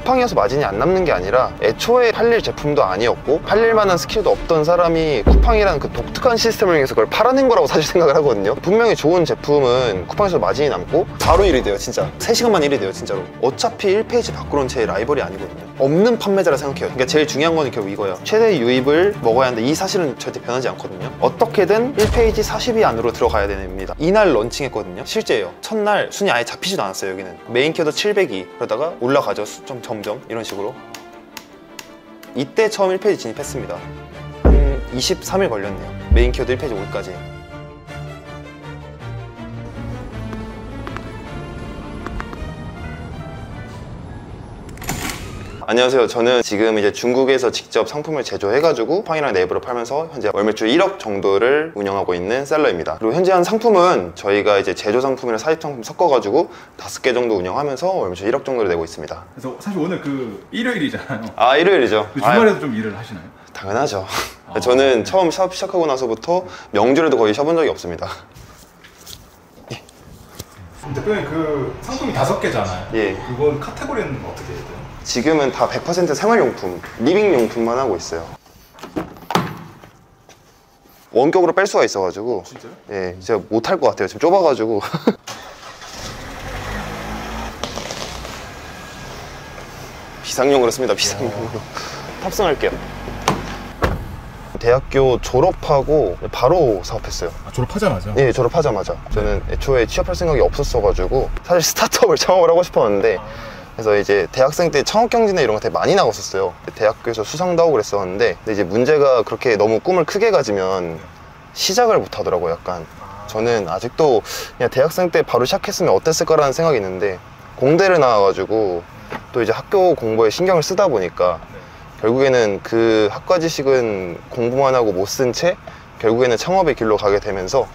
쿠팡이어서 마진이 안 남는 게 아니라 애초에 팔릴 제품도 아니었고 팔릴 만한 스킬도 없던 사람이 쿠팡이라는 그 독특한 시스템을 이용해서 그걸 팔아낸 거라고 사실 생각을 하거든요. 분명히 좋은 제품은 쿠팡에서 마진이 남고 바로 1위 돼요. 진짜 3시간 만에 1위 돼요. 진짜로. 어차피 1페이지 밖으로는 제 라이벌이 아니거든요. 없는 판매자라 생각해요. 그러니까 제일 중요한 건 결국 이거예요. 최대 유입을 먹어야 하는데 이 사실은 절대 변하지 않거든요. 어떻게든 1페이지 40위 안으로 들어가야 됩니다. 이날 런칭했거든요. 실제예요. 첫날 순위 아예 잡히지도 않았어요. 여기는 메인 키워드 702 그러다가 올라가죠. 수점 점점 이런 식으로. 이때 처음 1페이지 진입했습니다. 한 23일 걸렸네요. 메인 키워드 1페이지 오기까지. 안녕하세요. 저는 지금 이제 중국에서 직접 상품을 제조해가지고 쿠팡이랑 네이버로 팔면서 현재 월 매출 1억 정도를 운영하고 있는 셀러입니다. 그리고 현재 한 상품은 저희가 이제 제조 상품이랑 사입 상품 섞어가지고 5개 정도 운영하면서 월 매출 1억 정도를 내고 있습니다. 그래서 사실 오늘 그 일요일이잖아요. 아, 일요일이죠. 주말에도 좀 일을 하시나요? 당연하죠. 저는 처음 샵 시작하고 나서부터 명절에도 거의 쉬어본 적이 없습니다. 대표님 그 상품이 5개잖아요. 예. 그건 카테고리는 어떻게 돼요? 지금은 다 100% 생활용품, 리빙용품만 하고 있어요. 원격으로 뺄 수가 있어가지고. 진짜요? 예, 제가 못할 것 같아요. 지금 좁아가지고. 비상용으로 씁니다. 비상용으로. 탑승할게요. 대학교 졸업하고 바로 사업했어요. 아, 졸업하자마자? 네, 졸업하자마자. 저는 애초에 취업할 생각이 없었어가지고 사실 스타트업을 창업을 하고 싶었는데 그래서 이제 대학생 때 창업경진회 이런 거 되게 많이 나갔었어요. 대학교에서 수상도 하고 그랬었는데 근데 이제 문제가 그렇게 너무 꿈을 크게 가지면 시작을 못 하더라고요. 약간 저는 아직도 그냥 대학생 때 바로 시작했으면 어땠을까라는 생각이 있는데 공대를 나와가지고 또 이제 학교 공부에 신경을 쓰다 보니까 결국에는 그 학과 지식은 공부만 하고 못 쓴 채 결국에는 창업의 길로 가게 되면서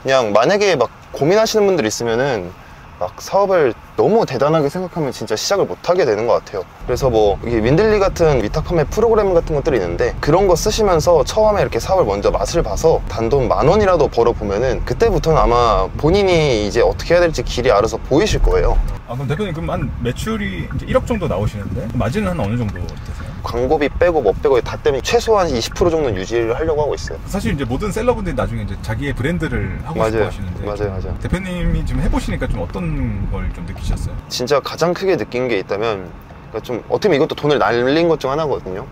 그냥 만약에 막 고민하시는 분들 있으면은 막 사업을 너무 대단하게 생각하면 진짜 시작을 못 하게 되는 것 같아요. 그래서 뭐 이게 윈들리 같은 위탁 판매 프로그램 같은 것들이 있는데 그런 거 쓰시면서 처음에 이렇게 사업을 먼저 맛을 봐서 단돈 10,000원이라도 벌어보면은 그때부터는 아마 본인이 이제 어떻게 해야 될지 길이 알아서 보이실 거예요. 아, 그럼 대표님 그럼 한 매출이 이제 1억 정도 나오시는데 마진은 한 어느 정도 되세요? 광고비 빼고 뭐 빼고 다 때문에 최소한 20% 정도는 유지를 하려고 하고 있어요. 사실 이제 모든 셀러분들이 나중에 이제 자기의 브랜드를 하고 싶어 하시는데 맞아요. 대표님이 지금 해보시니까 좀 어떤 걸 좀 느끼셨어요? 진짜 가장 크게 느낀 게 있다면 그러니까 좀 어떻게 보면 이것도 돈을 날린 것 중 하나거든요.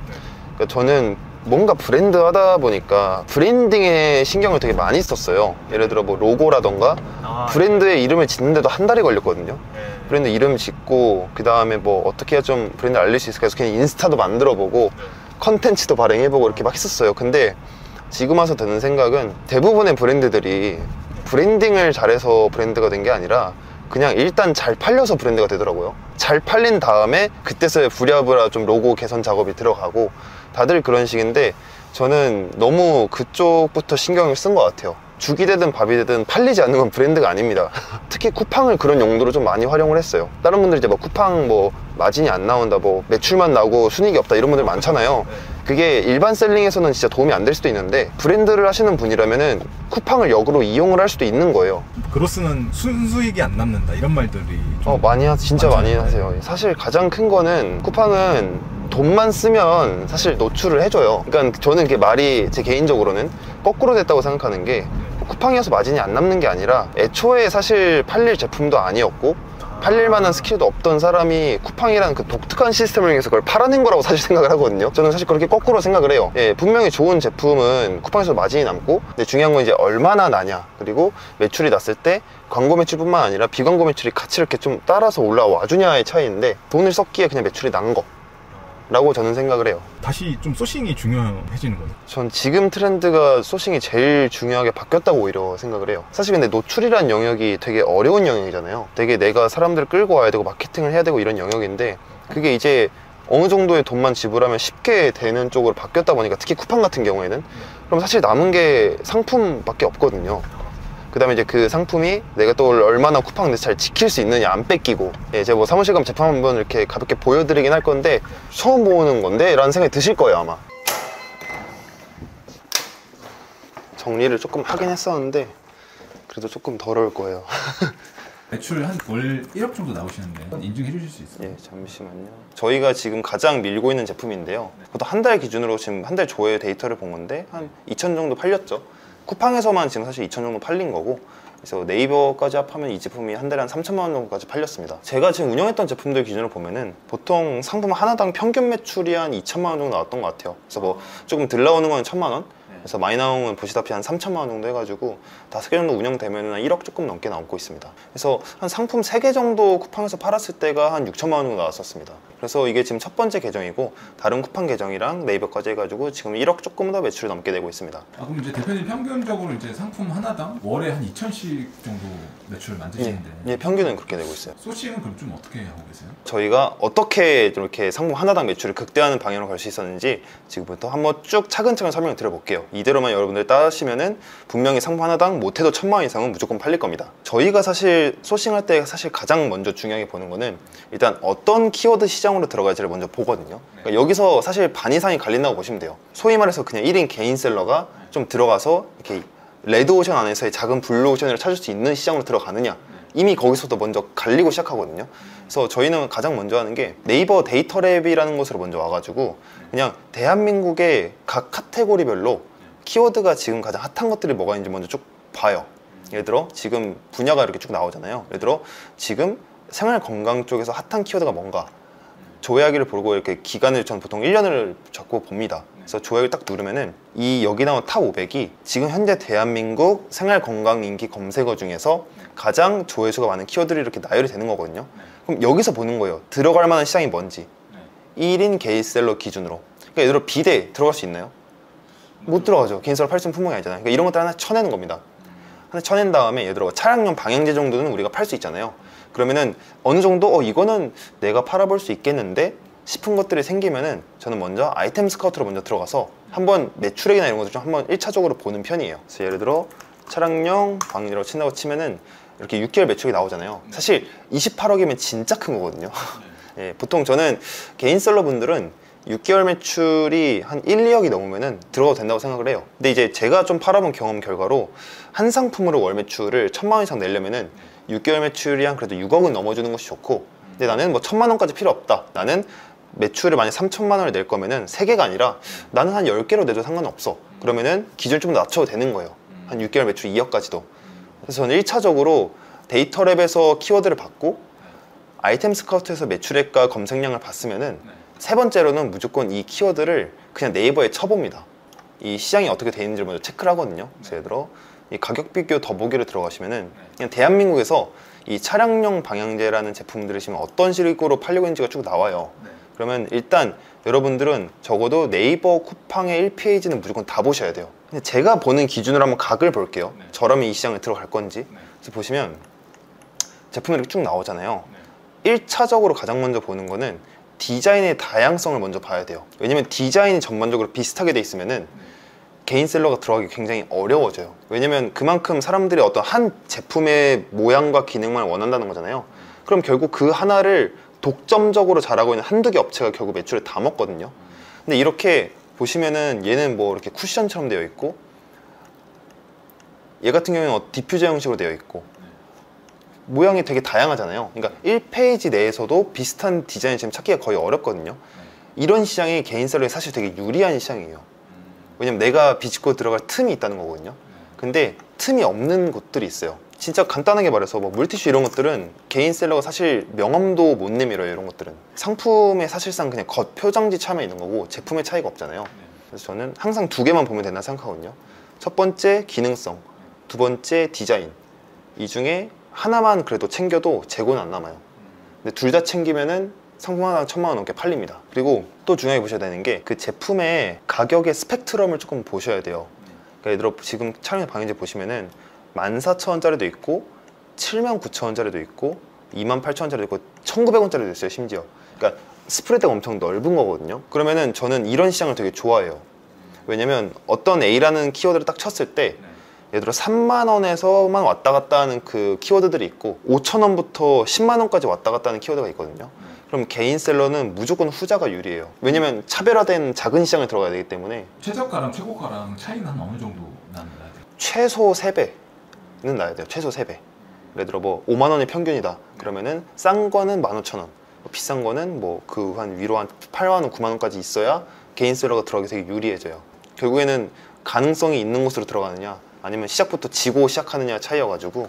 그러니까 저는 뭔가 브랜드 하다 보니까 브랜딩에 신경을 되게 많이 썼어요. 예를 들어 뭐 로고라던가 브랜드의 이름을 짓는데도 한 달이 걸렸거든요. 브랜드 이름 짓고 그 다음에 뭐 어떻게 해야 좀 브랜드 알릴 수 있을까 해서 그냥 인스타도 만들어보고 컨텐츠도 발행해보고 이렇게 막 했었어요. 근데 지금 와서 드는 생각은 대부분의 브랜드들이 브랜딩을 잘해서 브랜드가 된 게 아니라 그냥 일단 잘 팔려서 브랜드가 되더라고요. 잘 팔린 다음에 그때서야 부랴부랴 좀 로고 개선 작업이 들어가고 다들 그런 식인데 저는 너무 그쪽부터 신경을 쓴 것 같아요. 죽이 되든 밥이 되든 팔리지 않는 건 브랜드가 아닙니다. 특히 쿠팡을 그런 용도로 좀 많이 활용을 했어요. 다른 분들 이제 뭐 쿠팡 뭐 마진이 안 나온다, 뭐 매출만 나고 순이익이 없다 이런 분들 많잖아요. 그게 일반 셀링에서는 진짜 도움이 안 될 수도 있는데 브랜드를 하시는 분이라면은 쿠팡을 역으로 이용을 할 수도 있는 거예요. 그로서는 순수익이 안 남는다 이런 말들이 좀 진짜 많이 하세요. 사실 가장 큰 거는 쿠팡은 돈만 쓰면 사실 노출을 해줘요. 그러니까 저는 그게 말이 제 개인적으로는 거꾸로 됐다고 생각하는 게 쿠팡이어서 마진이 안 남는 게 아니라 애초에 사실 팔릴 제품도 아니었고 팔릴 만한 스킬도 없던 사람이 쿠팡이라는 그 독특한 시스템을 이용해서 그걸 팔아낸 거라고 사실 생각을 하거든요. 저는 사실 그렇게 거꾸로 생각을 해요. 예, 분명히 좋은 제품은 쿠팡에서 마진이 남고 근데 중요한 건 이제 얼마나 나냐 그리고 매출이 났을 때 광고 매출뿐만 아니라 비광고 매출이 같이 이렇게 좀 따라서 올라와 주냐의 차이인데 돈을 썼기에 그냥 매출이 난 거 라고 저는 생각을 해요. 다시 좀 소싱이 중요해지는 거죠. 전 지금 트렌드가 소싱이 제일 중요하게 바뀌었다고 오히려 생각을 해요. 사실 근데 노출이란 영역이 되게 어려운 영역이잖아요. 되게 내가 사람들을 끌고 와야 되고 마케팅을 해야 되고 이런 영역인데 그게 이제 어느 정도의 돈만 지불하면 쉽게 되는 쪽으로 바뀌었다 보니까 특히 쿠팡 같은 경우에는 그럼 사실 남은 게 상품밖에 없거든요. 그 다음에 이제 그 상품이 내가 또 얼마나 쿠팡 내에서 잘 지킬 수 있느냐 안 뺏기고 제가 뭐 사무실 가면 제품 한번 이렇게 가볍게 보여드리긴 할 건데 처음 보는 건데 라는 생각이 드실 거예요 아마. 정리를 조금 하긴 했었는데 그래도 조금 더러울 거예요. 매출 한 월 1억 정도 나오시는데 인증해 주실 수 있어요? 예, 잠시만요. 저희가 지금 가장 밀고 있는 제품인데요. 그것도 한 달 기준으로 지금 한 달 조회 데이터를 본 건데 한 2천 정도 팔렸죠. 쿠팡에서만 지금 사실 2천 정도 팔린 거고, 그래서 네이버까지 합하면 이 제품이 한 달에 한 3천만 원 정도까지 팔렸습니다. 제가 지금 운영했던 제품들 기준으로 보면은 보통 상품 하나당 평균 매출이 한 2천만 원 정도 나왔던 것 같아요. 그래서 뭐 조금 들 나오는 건 1천만 원? 그래서 많이 나온 건 보시다시피 한 3천만 원 정도 해가지고 5개 정도 운영되면 한 1억 조금 넘게 나오고 있습니다. 그래서 한 상품 3개 정도 쿠팡에서 팔았을 때가 한 6천만 원 정도 나왔었습니다. 그래서 이게 지금 첫 번째 계정이고, 다른 쿠팡 계정이랑 네이버까지 해가지고 지금 1억 조금 더 매출이 넘게 되고 있습니다. 그럼 이제 대표님 평균적으로 이제 상품 하나당 월에 한 2천씩 정도 매출 만드시는데 예, 평균은 그렇게 되고 있어요. 소싱은 그럼 좀 어떻게 하고 계세요? 저희가 어떻게 이렇게 상품 하나당 매출을 극대화하는 방향으로 갈 수 있었는지 지금부터 한번 쭉 차근차근 설명을 드려볼게요. 이대로만 여러분들 따시면은 분명히 상품 하나당 못해도 1,000만 원 이상은 무조건 팔릴 겁니다. 저희가 사실 소싱할 때 사실 가장 먼저 중요하게 보는 거는 일단 어떤 키워드 시장으로 들어갈지를 먼저 보거든요. 그러니까 여기서 사실 반 이상이 갈린다고 보시면 돼요. 소위 말해서 그냥 1인 개인 셀러가 좀 들어가서 이렇게 레드오션 안에서의 작은 블루오션을 찾을 수 있는 시장으로 들어가느냐, 이미 거기서도 먼저 갈리고 시작하거든요. 그래서 저희는 가장 먼저 하는 게 네이버 데이터랩이라는 곳으로 먼저 와가지고 그냥 대한민국의 각 카테고리별로 키워드가 지금 가장 핫한 것들이 뭐가 있는지 먼저 쭉 봐요. 예를 들어 지금 분야가 이렇게 쭉 나오잖아요. 예를 들어 지금 생활건강 쪽에서 핫한 키워드가 뭔가, 조회하기를 보고 이렇게 기간을 전 보통 1년을 잡고 봅니다. 그래서 조회를 딱 누르면은 이 여기 나온 탑 500이 지금 현재 대한민국 생활건강 인기 검색어 중에서 가장 조회수가 많은 키워드들이 이렇게 나열이 되는 거거든요. 그럼 여기서 보는 거예요. 들어갈 만한 시장이 뭔지. 1인 개인셀러 기준으로. 그러니까 예를 들어 비대 들어갈 수 있나요? 못 들어가죠. 개인셀러 팔 수 있는 품목이 아니잖아요. 그러니까 이런 것들 하나 쳐내는 겁니다. 하나 쳐낸 다음에 예를 들어 차량용 방향제 정도는 우리가 팔 수 있잖아요. 그러면은 어느 정도 이거는 내가 팔아볼 수 있겠는데 싶은 것들이 생기면은 저는 먼저 아이템 스카우트로 먼저 들어가서 한번 매출액이나 이런 것들 좀 한번 1차적으로 보는 편이에요. 그래서 예를 들어 차량용 방향제라고 친다고 치면은 이렇게 6개월 매출이 나오잖아요. 사실 28억이면 진짜 큰 거거든요. 예, 보통 저는 개인셀러 분들은 6개월 매출이 한 1, 2억이 넘으면은 들어가도 된다고 생각을 해요. 근데 이제 제가 좀 팔아본 경험 결과로 한 상품으로 월 매출을 1,000만 원 이상 내려면은 6개월 매출이 한 그래도 6억은 넘어주는 것이 좋고, 근데 나는 뭐 1,000만 원까지 필요 없다. 나는 매출을 만약 3천만 원을 낼 거면은 3개가 아니라 나는 한 10개로 내도 상관없어. 그러면은 기준을 좀 낮춰도 되는 거예요. 한 6개월 매출 2억까지도. 그래서 저는 1차적으로 데이터랩에서 키워드를 받고 아이템 스카우트에서 매출액과 검색량을 봤으면은 세 번째로는 무조건 이 키워드를 그냥 네이버에 쳐봅니다. 이 시장이 어떻게 되어 있는지를 먼저 체크를 하거든요. 그래서 예를 들어 이 가격 비교 더보기를 들어가시면은 그냥 대한민국에서 이 차량용 방향제라는 제품들을 지금 어떤 식으로 팔리고 있는지가 쭉 나와요. 그러면 일단 여러분들은 적어도 네이버 쿠팡의 1페이지는 무조건 다 보셔야 돼요. 근데 제가 보는 기준으로 한번 각을 볼게요. 저라면 이 시장에 들어갈 건지. 그래서 보시면 제품이 이렇게 쭉 나오잖아요. 1차적으로 가장 먼저 보는 거는 디자인의 다양성을 먼저 봐야 돼요. 왜냐면 디자인이 전반적으로 비슷하게 돼 있으면은 개인셀러가 들어가기 굉장히 어려워져요. 왜냐면 그만큼 사람들이 어떤 한 제품의 모양과 기능만 원한다는 거잖아요. 그럼 결국 그 하나를 독점적으로 잘하고 있는 한두 개 업체가 결국 매출을 다 먹거든요. 근데 이렇게 보시면은 얘는 뭐 이렇게 쿠션처럼 되어 있고, 얘 같은 경우에는 디퓨저 형식으로 되어 있고, 모양이 되게 다양하잖아요. 그러니까 1페이지 내에서도 비슷한 디자인을 지금 찾기가 거의 어렵거든요. 이런 시장이 개인셀러에 사실 되게 유리한 시장이에요. 왜냐면 내가 비집고 들어갈 틈이 있다는 거거든요. 근데 틈이 없는 곳들이 있어요. 진짜 간단하게 말해서 뭐 물티슈 이런 것들은 개인셀러가 사실 명함도 못 내밀어요. 이런 것들은 상품에 사실상 그냥 겉 표장지 차이만 있는 거고 제품의 차이가 없잖아요. 그래서 저는 항상 두 개만 보면 된다 생각하거든요. 첫 번째 기능성, 두 번째 디자인. 이 중에 하나만 그래도 챙겨도 재고는 안 남아요. 근데 둘 다 챙기면은 상품 하나 1,000만 원 넘게 팔립니다. 그리고 또 중요하게 보셔야 되는 게 그 제품의 가격의 스펙트럼을 조금 보셔야 돼요. 그러니까 예를 들어 지금 차량용 방향제 보시면은 14,000원짜리도 있고 79,000원짜리도 있고 28,000원짜리도 있고 1,900원짜리도 있어요. 심지어. 그러니까 스프레드가 엄청 넓은 거거든요. 그러면은 저는 이런 시장을 되게 좋아해요. 왜냐면 어떤 A라는 키워드를 딱 쳤을 때 예를 들어 3만 원에서만 왔다 갔다 하는 그 키워드들이 있고 5,000원부터 10만 원까지 왔다 갔다 하는 키워드가 있거든요. 그럼 개인셀러는 무조건 후자가 유리해요. 왜냐면 차별화된 작은 시장에 들어가야 되기 때문에. 최저가랑 최고가랑 차이는 한 어느 정도 나나요? 최소 3배는 나야 돼요. 최소 3배. 예를 들어 뭐 5만 원이 평균이다. 그러면은 싼 거는 15,000원, 비싼 거는 뭐 그 한 위로 한 8만 원, 9만 원까지 있어야 개인 셀러가 들어가기 되게 유리해져요. 결국에는 가능성이 있는 곳으로 들어가느냐 아니면 시작부터 지고 시작하느냐 차이여가지고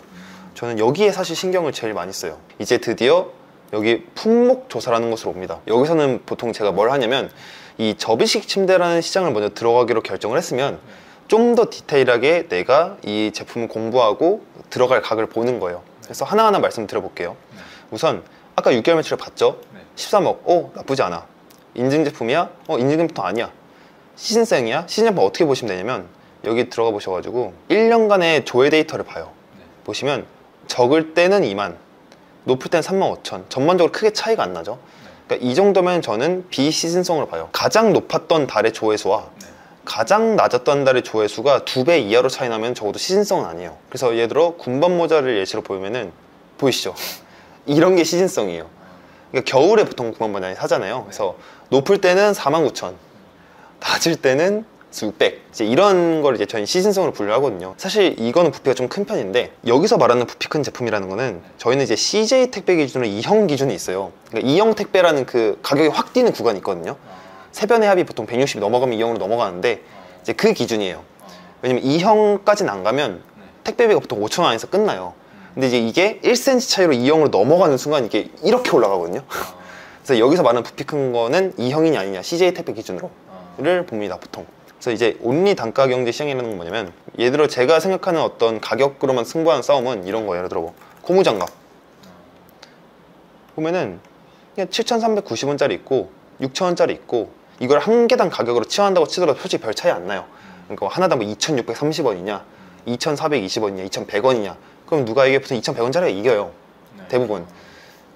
저는 여기에 사실 신경을 제일 많이 써요. 이제 드디어 여기 품목 조사라는 곳으로 옵니다. 여기서는 보통 제가 뭘 하냐면 이 접이식 침대라는 시장을 먼저 들어가기로 결정을 했으면 좀 더 디테일하게 내가 이 제품을 공부하고 들어갈 각을 보는 거예요. 그래서 하나하나 말씀드려볼게요. 우선 아까 6개월 매출을 봤죠? 13억, 나쁘지 않아. 인증 제품이야? 인증 제품도 아니야. 시즌성이야? 시즌 제품 어떻게 보시면 되냐면 여기 들어가 보셔가지고 1년간의 조회 데이터를 봐요. 보시면 적을 때는 2만, 높을 때는 35,000. 전반적으로 크게 차이가 안 나죠. 그러니까 이 정도면 저는 비시즌성으로 봐요. 가장 높았던 달의 조회수와 가장 낮았던 달의 조회수가 2배 이하로 차이 나면 적어도 시즌성은 아니에요. 그래서 예를 들어 군밤 모자를 예시로 보면은 보이시죠? 이런 게 시즌성이에요. 그러니까 겨울에 보통 군밤 모자 사잖아요. 그래서 높을 때는 49,000, 낮을 때는 600. 이제 이런 걸 이제 저희 시즌성으로 분류하거든요. 사실 이거는 부피가 좀 큰 편인데 여기서 말하는 부피 큰 제품이라는 거는 저희는 이제 CJ 택배 기준으로 2형 기준이 있어요. 그러니까 2형 택배라는 그 가격이 확 뛰는 구간이 있거든요. 세변의 합이 보통 160이 넘어가면 2형으로 넘어가는데 이제 그 기준이에요. 왜냐면 2형까지는 안 가면 택배비가 보통 5,000원 안에서 끝나요. 근데 이제 이게 1cm 차이로 2형으로 넘어가는 순간 이게 이렇게 올라가거든요. 그래서 여기서 말하는 부피 큰 거는 2형이냐 아니냐 CJ 택배 기준으로를 봅니다 보통. 그래서 이제 온리 단가 경제 시장이라는 건 뭐냐면 예를 들어 제가 생각하는 어떤 가격으로만 승부하는 싸움은 이런 거예요. 예를 들어 뭐 고무장갑 보면은 그냥 7,390원짜리 있고 6,000원짜리 있고 이걸 한 개당 가격으로 치환한다고 치더라도 솔직히 별 차이 안 나요. 그러니까 하나당 뭐 2,630원이냐 2,420원이냐 2,100원이냐 그럼 누가 이게 무슨 2,100원짜리가 이겨요. 대부분.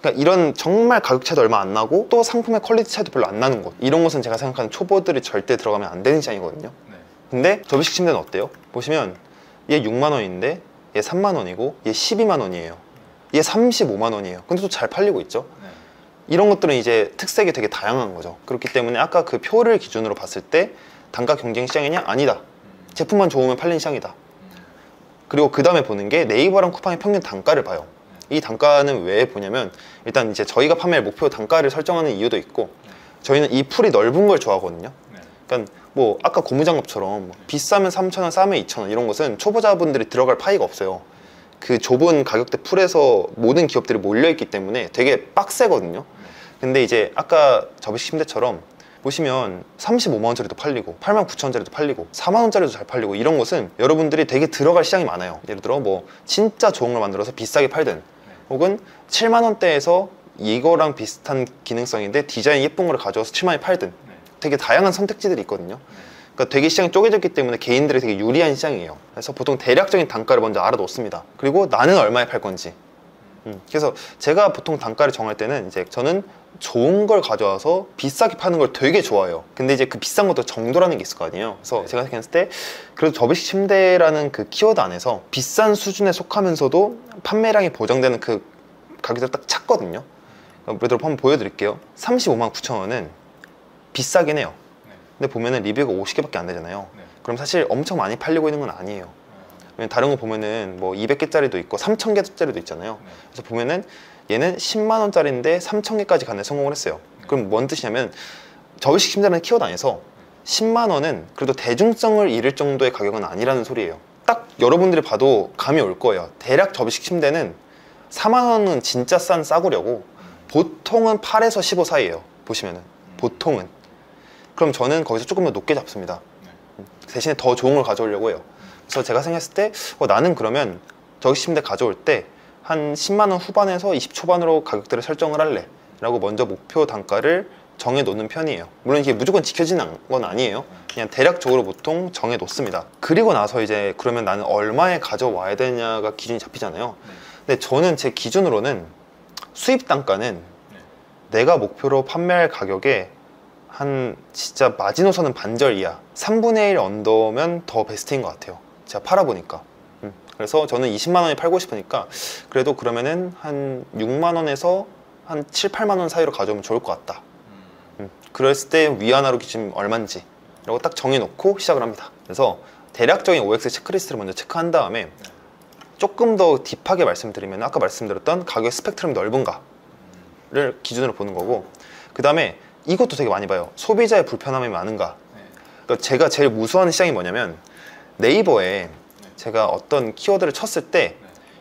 그러니까 이런 정말 가격 차이도 얼마 안 나고 또 상품의 퀄리티 차이도 별로 안 나는 곳, 이런 곳은 제가 생각하는 초보들이 절대 들어가면 안 되는 시장이거든요. 근데 접이식 침대는 어때요? 보시면 얘 6만 원인데 얘 3만 원이고 얘 12만 원이에요. 얘 35만 원이에요. 근데 또 잘 팔리고 있죠. 이런 것들은 이제 특색이 되게 다양한 거죠. 그렇기 때문에 아까 그 표를 기준으로 봤을 때 단가 경쟁 시장이냐? 아니다. 제품만 좋으면 팔리는 시장이다. 그리고 그 다음에 보는 게 네이버랑 쿠팡의 평균 단가를 봐요. 이 단가는 왜 보냐면 일단 이제 저희가 판매할 목표 단가를 설정하는 이유도 있고 저희는 이 풀이 넓은 걸 좋아하거든요. 그러니까 뭐 아까 고무장갑처럼 비싸면 3,000원, 싸면 2,000원 이런 것은 초보자분들이 들어갈 파이가 없어요. 그 좁은 가격대 풀에서 모든 기업들이 몰려있기 때문에 되게 빡세거든요. 근데 이제 아까 접이식 침대처럼 보시면 35만원짜리도 팔리고 89,000원짜리도 팔리고 4만원짜리도 잘 팔리고 이런 것은 여러분들이 되게 들어갈 시장이 많아요. 예를 들어 뭐 진짜 좋은 걸 만들어서 비싸게 팔든 혹은 7만원대에서 이거랑 비슷한 기능성인데 디자인 예쁜 걸 가져와서 7만원에 팔든 되게 다양한 선택지들이 있거든요. 그러니까 되게 시장이 쪼개졌기 때문에 개인들이 되게 유리한 시장이에요. 그래서 보통 대략적인 단가를 먼저 알아놓습니다. 그리고 나는 얼마에 팔 건지. 그래서 제가 보통 단가를 정할 때는 이제 저는 좋은 걸 가져와서 비싸게 파는 걸 되게 좋아해요. 근데 이제 그 비싼 것도 정도라는 게 있을 거 아니에요. 그래서 제가 생각했을 때 그래도 접이식 침대라는 그 키워드 안에서 비싼 수준에 속하면서도 판매량이 보장되는 그 가격을 딱 찾거든요. 예를 들어 한번 보여드릴게요. 35만 9천 원은 비싸긴 해요. 근데 보면은 리뷰가 50개밖에 안 되잖아요. 그럼 사실 엄청 많이 팔리고 있는 건 아니에요. 왜냐면 다른 거 보면은 뭐 200개짜리도 있고 3,000개짜리도 있잖아요. 그래서 보면은 얘는 10만 원짜리인데 3,000개까지 가는 데 성공을 했어요. 그럼 뭔 뜻이냐면 접이식 침대라는 키워드 안에서 10만 원은 그래도 대중성을 잃을 정도의 가격은 아니라는 소리예요. 딱 여러분들이 봐도 감이 올 거예요. 대략 접이식 침대는 4만 원은 진짜 싼 싸구려고 보통은 8에서 15 사이예요. 보시면은 보통은. 그럼 저는 거기서 조금 더 높게 잡습니다. 대신에 더 좋은 걸 가져오려고 해요. 그래서 제가 생각했을 때 나는 그러면 접이식 침대 가져올 때 한 10만 원 후반에서 20 초반으로 가격대를 설정을 할래 라고 먼저 목표 단가를 정해 놓는 편이에요. 물론 이게 무조건 지켜지는 건 아니에요. 그냥 대략적으로 보통 정해 놓습니다. 그리고 나서 이제 그러면 나는 얼마에 가져와야 되냐가 기준이 잡히잖아요. 근데 저는 제 기준으로는 수입 단가는 내가 목표로 판매할 가격에 한 진짜 마지노선은 반절 이하 3분의 1 언더면 더 베스트인 것 같아요. 제가 팔아보니까. 그래서 저는 20만 원에 팔고 싶으니까 그래도 그러면은 한 6만 원에서 한 7, 8만 원 사이로 가져오면 좋을 것 같다. 그랬을 때 위안화로 기준 얼마인지 라고 딱 정해놓고 시작을 합니다. 그래서 대략적인 OX 체크리스트를 먼저 체크한 다음에 조금 더 딥하게 말씀드리면 아까 말씀드렸던 가격 스펙트럼이 넓은가를 기준으로 보는 거고, 그 다음에 이것도 되게 많이 봐요. 소비자의 불편함이 많은가. 그러니까 제가 제일 무서워하는 시장이 뭐냐면, 네이버에 제가 어떤 키워드를 쳤을 때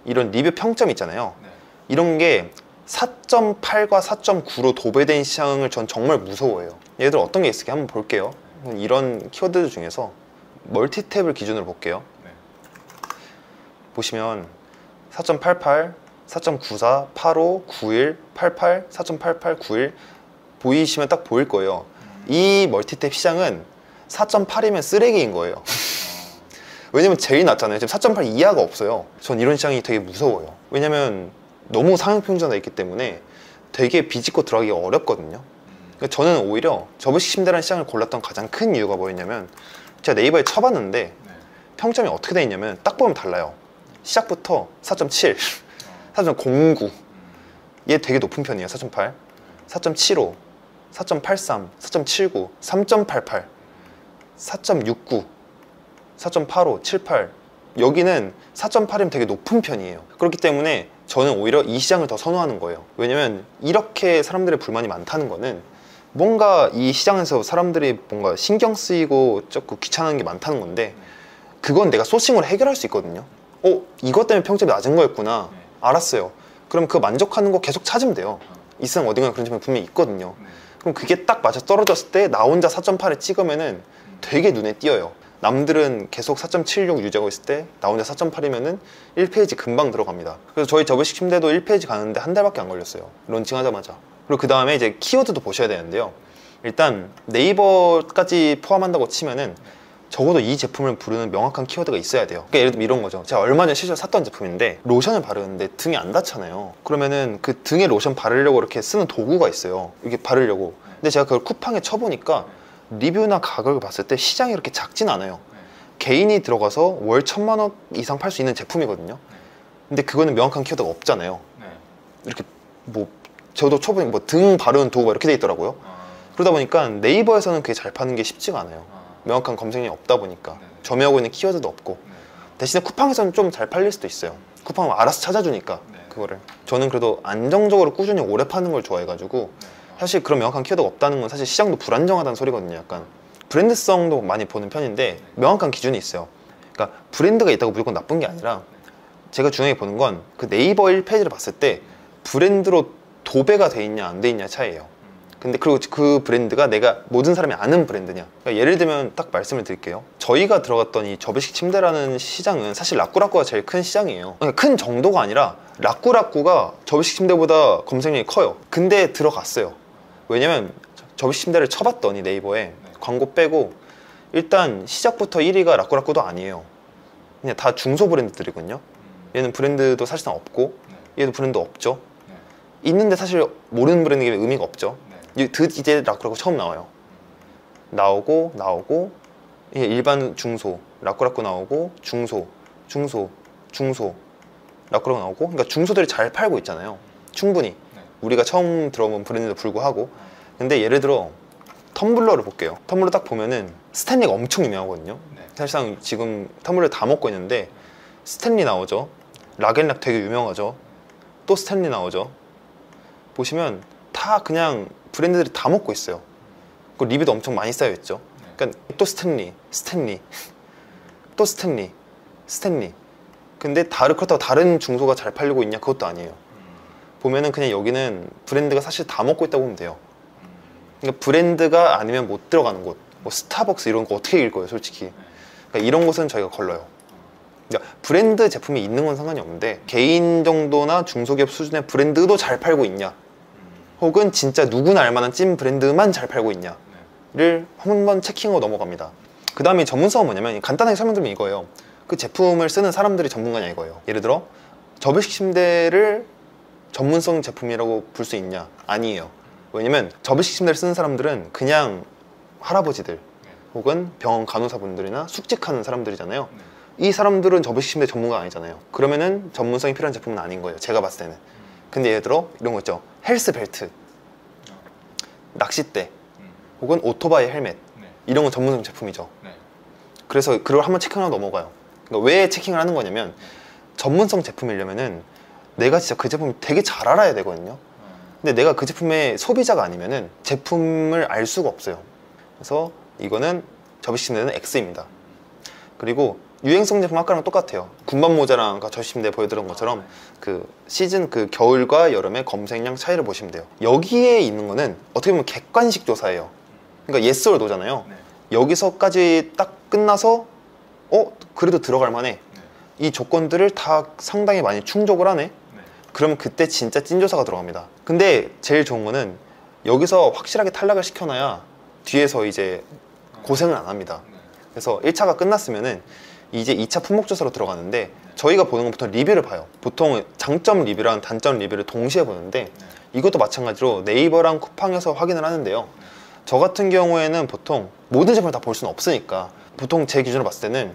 이런 리뷰 평점 있잖아요. 이런 게 4.8과 4.9로 도배된 시장을 전 정말 무서워해요. 얘들 어떤 게 있을까 한번 볼게요. 이런 키워드 중에서 멀티탭을 기준으로 볼게요. 보시면 4.88, 4.94, 85, 91, 88, 4.88, 91 보이시면 딱 보일 거예요. 이 멀티탭 시장은 4.8이면 쓰레기인 거예요. 왜냐면 제일 낮잖아요. 지금 4.8 이하가 없어요. 전 이런 시장이 되게 무서워요. 왜냐면 너무 상향평준화가 있기 때문에 되게 비집고 들어가기가 어렵거든요. 그러니까 저는 오히려 접이식 침대라는 시장을 골랐던 가장 큰 이유가 뭐였냐면, 제가 네이버에 쳐봤는데 평점이 어떻게 돼 있냐면 딱 보면 달라요. 시작부터 4.7, 4.09, 얘 되게 높은 편이에요. 4.8, 4.75, 4.83, 4.79, 3.88, 4.69, 4.85, 78, 여기는 4.8이면 되게 높은 편이에요. 그렇기 때문에 저는 오히려 이 시장을 더 선호하는 거예요. 왜냐면 이렇게 사람들의 불만이 많다는 거는 뭔가 이 시장에서 사람들이 뭔가 신경 쓰이고 조금 귀찮은 게 많다는 건데, 그건 내가 소싱으로 해결할 수 있거든요. 이것 때문에 평점이 낮은 거였구나. 알았어요. 그럼 그 만족하는 거 계속 찾으면 돼요. 이 세상 어딘가 그런 점이 분명히 있거든요. 그럼 그게 딱 맞아 떨어졌을 때 나 혼자 4.8을 찍으면은 되게 눈에 띄어요. 남들은 계속 4.76 유지하고 있을 때 나 혼자 4.8이면은 1페이지 금방 들어갑니다. 그래서 저희 접이식 침대도 1페이지 가는데 한 달밖에 안 걸렸어요. 론칭하자마자. 그리고 그 다음에 이제 키워드도 보셔야 되는데요. 일단 네이버까지 포함한다고 치면은 적어도 이 제품을 부르는 명확한 키워드가 있어야 돼요. 그러니까 예를 들면 이런 거죠. 제가 얼마 전에 실제로 샀던 제품인데 로션을 바르는데 등이 안 닿잖아요. 그러면은 그 등에 로션 바르려고 이렇게 쓰는 도구가 있어요. 이게 바르려고. 근데 제가 그걸 쿠팡에 쳐보니까 리뷰나 가격을 봤을 때 시장이 이렇게 작진 않아요. 개인이 들어가서 월 1,000만 원 이상 팔 수 있는 제품이거든요. 근데 그거는 명확한 키워드가 없잖아요. 이렇게 뭐 저도 쳐보니까 뭐 등 바르는 도구가 이렇게 돼 있더라고요. 그러다 보니까 네이버에서는 그게 잘 파는 게 쉽지가 않아요. 명확한 검색량이 없다 보니까 점유하고 있는 키워드도 없고. 대신에 쿠팡에서는 좀 잘 팔릴 수도 있어요. 쿠팡은 알아서 찾아주니까 그거를. 저는 그래도 안정적으로 꾸준히 오래 파는 걸 좋아해가지고, 사실 그런 명확한 키워드가 없다는 건 사실 시장도 불안정하다는 소리거든요. 약간 브랜드성도 많이 보는 편인데 명확한 기준이 있어요. 그러니까 브랜드가 있다고 무조건 나쁜 게 아니라, 제가 중요하게 보는 건 그 네이버 1페이지를 봤을 때 브랜드로 도배가 돼 있냐 안 돼 있냐 차이예요. 근데 그리고 그 브랜드가 내가 모든 사람이 아는 브랜드냐. 그러니까 예를 들면 딱 말씀을 드릴게요. 저희가 들어갔던 이 접이식 침대라는 시장은 사실 라꾸라꾸가 제일 큰 시장이에요. 그러니까 큰 정도가 아니라 라꾸라꾸가 접이식 침대보다 검색량이 커요. 근데 들어갔어요. 왜냐면 접이식 침대를 쳐봤더니 네이버에 광고 빼고 일단 시작부터 1위가 라꾸라꾸도 아니에요. 그냥 다 중소 브랜드들이거든요. 얘는 브랜드도 사실상 없고 얘도 브랜드 없죠. 있는데 사실 모르는 브랜드이기 때문에 의미가 없죠. 이제 라꾸라꾸 처음 나와요. 나오고 이게 일반 중소 라꾸라꾸 나오고 중소 라꾸라꾸 나오고. 그러니까 중소들이 잘 팔고 있잖아요. 충분히 우리가 처음 들어본 브랜드도 불구하고. 근데 예를 들어 텀블러를 볼게요. 텀블러 딱 보면은 스탠리가 엄청 유명하거든요. 사실상 지금 텀블러 다 먹고 있는데 스탠리 나오죠. 락앤락 되게 유명하죠. 또 스탠리 나오죠. 보시면 다 그냥 브랜드들이 다 먹고 있어요. 그 리뷰도 엄청 많이 쌓여있죠. 그러니까 또 스탠리 또 스탠리. 근데 그렇다고 다른 중소가 잘 팔리고 있냐? 그것도 아니에요. 보면은 그냥 여기는 브랜드가 사실 다 먹고 있다고 보면 돼요. 그러니까 브랜드가 아니면 못 들어가는 곳, 뭐 스타벅스 이런 거 어떻게 읽을 거예요, 솔직히. 그러니까 이런 곳은 저희가 걸러요. 그러니까 브랜드 제품이 있는 건 상관이 없는데 개인 정도나 중소기업 수준의 브랜드도 잘 팔고 있냐, 혹은 진짜 누구나 알만한 찐 브랜드만 잘 팔고 있냐를 한번 체킹하고 넘어갑니다. 그 다음에 전문성은 뭐냐면 간단하게 설명드리면 이거예요. 그 제품을 쓰는 사람들이 전문가냐 이거예요. 예를 들어 접이식 침대를 전문성 제품이라고 볼 수 있냐? 아니에요. 왜냐면 접이식 침대를 쓰는 사람들은 그냥 할아버지들 혹은 병원 간호사분들이나 숙직하는 사람들이잖아요. 이 사람들은 접이식 침대 전문가 아니잖아요. 그러면은 전문성이 필요한 제품은 아닌 거예요, 제가 봤을 때는. 근데 예를 들어 이런 거 있죠. 헬스벨트, 낚싯대, 혹은 오토바이 헬멧, 이런 건 전문성 제품이죠. 그래서 그걸 한번 체킹하고 넘어가요. 그러니까 왜 체킹을 하는 거냐면 전문성 제품이려면은 내가 진짜 그 제품을 되게 잘 알아야 되거든요. 근데 내가 그 제품의 소비자가 아니면은 제품을 알 수가 없어요. 그래서 이거는 접이식침대는 X입니다. 그리고 유행성 제품 아까랑 똑같아요. 군밤 모자랑 아까 접이식침대 보여드린 것처럼 그 시즌 그 겨울과 여름의 검색량 차이를 보시면 돼요. 여기에 있는 거는 어떻게 보면 객관식 조사예요. 그러니까 yes or no잖아요. 여기서까지 딱 끝나서 그래도 들어갈 만해. 이 조건들을 다 상당히 많이 충족을 하네. 그러면 그때 진짜 찐조사가 들어갑니다. 근데 제일 좋은 거는 여기서 확실하게 탈락을 시켜놔야 뒤에서 이제 고생을 안 합니다. 그래서 1차가 끝났으면은 이제 2차 품목조사로 들어가는데 저희가 보는 건 보통 리뷰를 봐요. 보통 장점 리뷰랑 단점 리뷰를 동시에 보는데 이것도 마찬가지로 네이버랑 쿠팡에서 확인을 하는데요. 저 같은 경우에는 보통 모든 제품을 다 볼 수는 없으니까 보통 제 기준으로 봤을 때는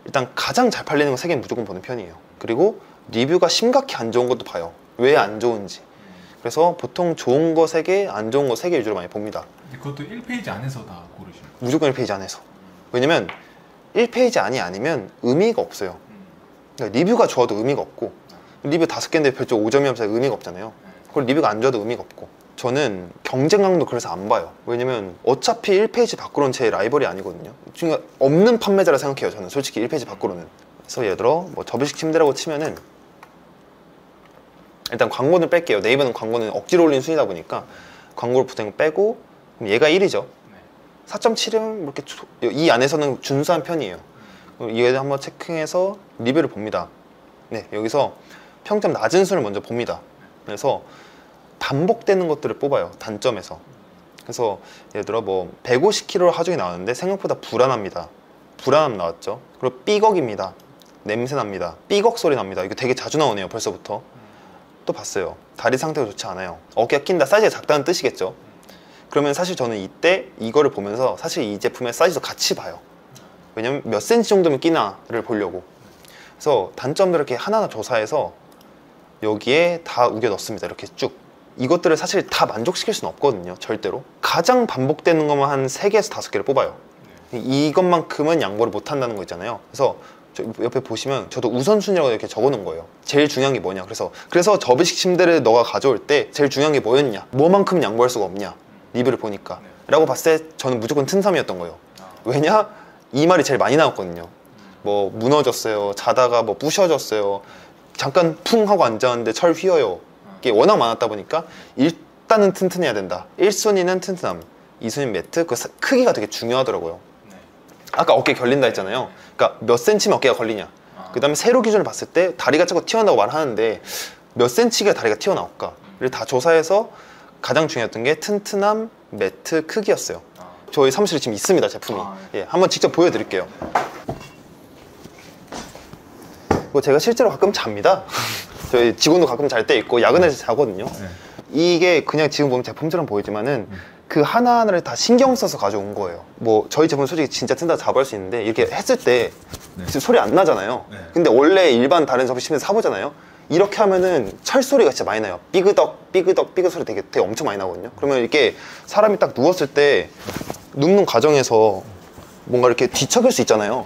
일단 가장 잘 팔리는 거 3개 무조건 보는 편이에요. 그리고 리뷰가 심각히 안 좋은 것도 봐요. 왜 안 좋은지. 그래서 보통 좋은 거 3개, 안 좋은 거 3개 위주로 많이 봅니다. 그것도 1페이지 안에서 다 고르시는 거예요? 무조건 1페이지 안에서. 왜냐면 1페이지 안이 아니면 의미가 없어요. 그러니까 리뷰가 좋아도 의미가 없고 리뷰 5개인데 별점 5점이 없어야 의미가 없잖아요. 그리고 리뷰가 안 좋아도 의미가 없고 저는 경쟁강도 그래서 안 봐요. 왜냐면 어차피 1페이지 밖으로는 제 라이벌이 아니거든요. 그러니까 없는 판매자라 생각해요. 저는 솔직히 1페이지 밖으로는. 그래서 예를 들어 뭐 접이식 침대라고 치면은 일단 광고는 뺄게요. 네이버는 광고는 억지로 올린 순위다 보니까 광고를 보통 빼고 그럼 얘가 1위죠. 4.7은 이렇게 이 안에서는 준수한 편이에요. 이거에 한번 체크해서 리뷰를 봅니다. 네, 여기서 평점 낮은 순을 먼저 봅니다. 그래서 반복되는 것들을 뽑아요. 단점에서. 그래서 예를 들어 뭐 150kg 하중이 나왔는데 생각보다 불안합니다. 불안함 나왔죠. 그리고 삐걱입니다. 냄새 납니다. 삐걱 소리 납니다. 이거 되게 자주 나오네요. 벌써부터. 또 봤어요. 다리 상태가 좋지 않아요. 어깨가 낀다. 사이즈가 작다는 뜻이겠죠. 그러면 사실 저는 이때 이거를 보면서 사실 이 제품의 사이즈도 같이 봐요. 왜냐면 몇 센치 정도면 끼나를 보려고. 그래서 단점들을 이렇게 하나하나 조사해서 여기에 다 우겨 넣습니다. 이렇게 쭉. 이것들을 사실 다 만족시킬 수는 없거든요. 절대로. 가장 반복되는 것만 한 3개에서 5개를 뽑아요. 이것만큼은 양보를 못 한다는 거 있잖아요. 그래서 저 옆에 보시면 저도 우선순위라고 이렇게 적어 놓은 거예요. 제일 중요한 게 뭐냐. 그래서 접이식 침대를 너가 가져올 때 제일 중요한 게 뭐였냐. 뭐만큼 양보할 수가 없냐. 리뷰를 보니까. 라고 봤을 때 저는 무조건 튼3이었던 거예요. 왜냐? 이 말이 제일 많이 나왔거든요. 뭐 무너졌어요. 자다가 뭐 부셔졌어요. 잠깐 쿵 하고 앉았는데 철 휘어요. 이게 워낙 많았다 보니까 일단은 튼튼해야 된다. 1순위는 튼튼함, 2순위는 매트. 그 크기가 되게 중요하더라고요. 아까 어깨 걸린다 했잖아요. 그러니까 몇 센치면 어깨가 걸리냐. 그 다음에 세로 기준을 봤을 때 다리가 자꾸 튀어나온다고 말하는데 몇 센치가 다리가 튀어나올까?를 다 조사해서 가장 중요했던 게 튼튼함, 매트, 크기였어요. 저희 사무실에 지금 있습니다, 제품이. 예, 한번 직접 보여드릴게요. 제가 실제로 가끔 잡니다. 저희 직원도 가끔 잘 때 있고 야근해서 자거든요. 이게 그냥 지금 보면 제품처럼 보이지만은 그 하나하나를 다 신경 써서 가져온 거예요. 뭐 저희 제품 솔직히 진짜 튼다 잡을 수 있는데 이렇게 했을 때 소리 안 나잖아요. 근데 원래 일반 다른 접이식침대 사보잖아요. 이렇게 하면은 철 소리가 진짜 많이 나요. 삐그덕 삐그덕 삐그 소리 되게 엄청 많이 나거든요. 그러면 이렇게 사람이 딱 누웠을 때 눕는 과정에서 뭔가 이렇게 뒤척일 수 있잖아요.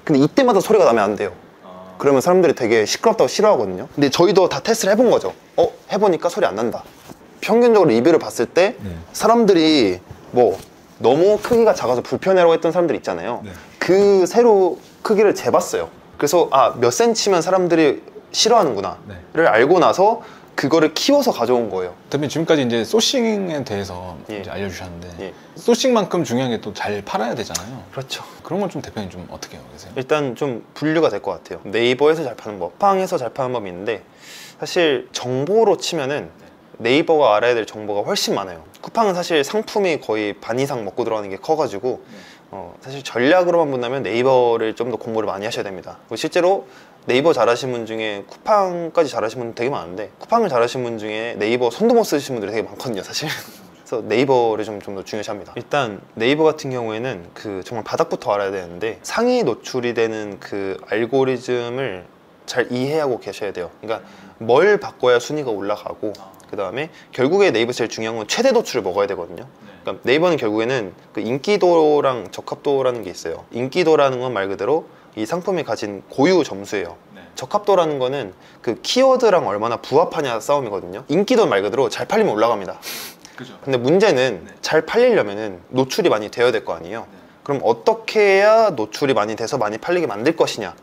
근데 이때마다 소리가 나면 안 돼요. 그러면 사람들이 되게 시끄럽다고 싫어하거든요. 근데 저희도 다 테스트를 해본 거죠. 해보니까 소리 안 난다. 평균적으로 리뷰를 봤을 때 사람들이 뭐 너무 크기가 작아서 불편해라고 했던 사람들 있잖아요. 그 세로 크기를 재봤어요. 그래서 몇 센치면 사람들이 싫어하는구나를 알고 나서 그거를 키워서 가져온 거예요. 대표님 지금까지 이제 소싱에 대해서 이제 알려주셨는데 소싱만큼 중요한 게 또 잘 팔아야 되잖아요. 그렇죠. 그런 건 좀 대표님 좀 어떻게 하고 계세요? 일단 좀 분류가 될 것 같아요. 네이버에서 잘 파는 법, 쿠팡에서 잘 파는 법이 있는데 사실 정보로 치면은 네이버가 알아야 될 정보가 훨씬 많아요. 쿠팡은 사실 상품이 거의 반 이상 먹고 들어가는 게 커가지고 사실 전략으로만 본다면 네이버를 좀 더 공부를 많이 하셔야 됩니다. 실제로 네이버 잘하신 분 중에 쿠팡까지 잘하신 분 되게 많은데 쿠팡을 잘하신 분 중에 네이버 손도 못 쓰신 분들이 되게 많거든요, 사실. 그래서 네이버를 좀 더 중요시합니다. 일단 네이버 같은 경우에는 그 정말 바닥부터 알아야 되는데 상위 노출이 되는 그 알고리즘을 잘 이해하고 계셔야 돼요. 그러니까 뭘 바꿔야 순위가 올라가고 그 다음에 결국에 네이버 제일 중요한 건 최대 노출을 먹어야 되거든요. 그러니까 네이버는 결국에는 그 인기도랑 적합도라는 게 있어요. 인기도라는 건 말 그대로 이 상품이 가진 고유 점수예요. 적합도라는 거는 그 키워드랑 얼마나 부합하냐 싸움이거든요. 인기도 말 그대로 잘 팔리면 올라갑니다. 그죠. 근데 문제는 네. 잘 팔리려면은 노출이 많이 되어야 될 거 아니에요. 그럼 어떻게 해야 노출이 많이 돼서 많이 팔리게 만들 것이냐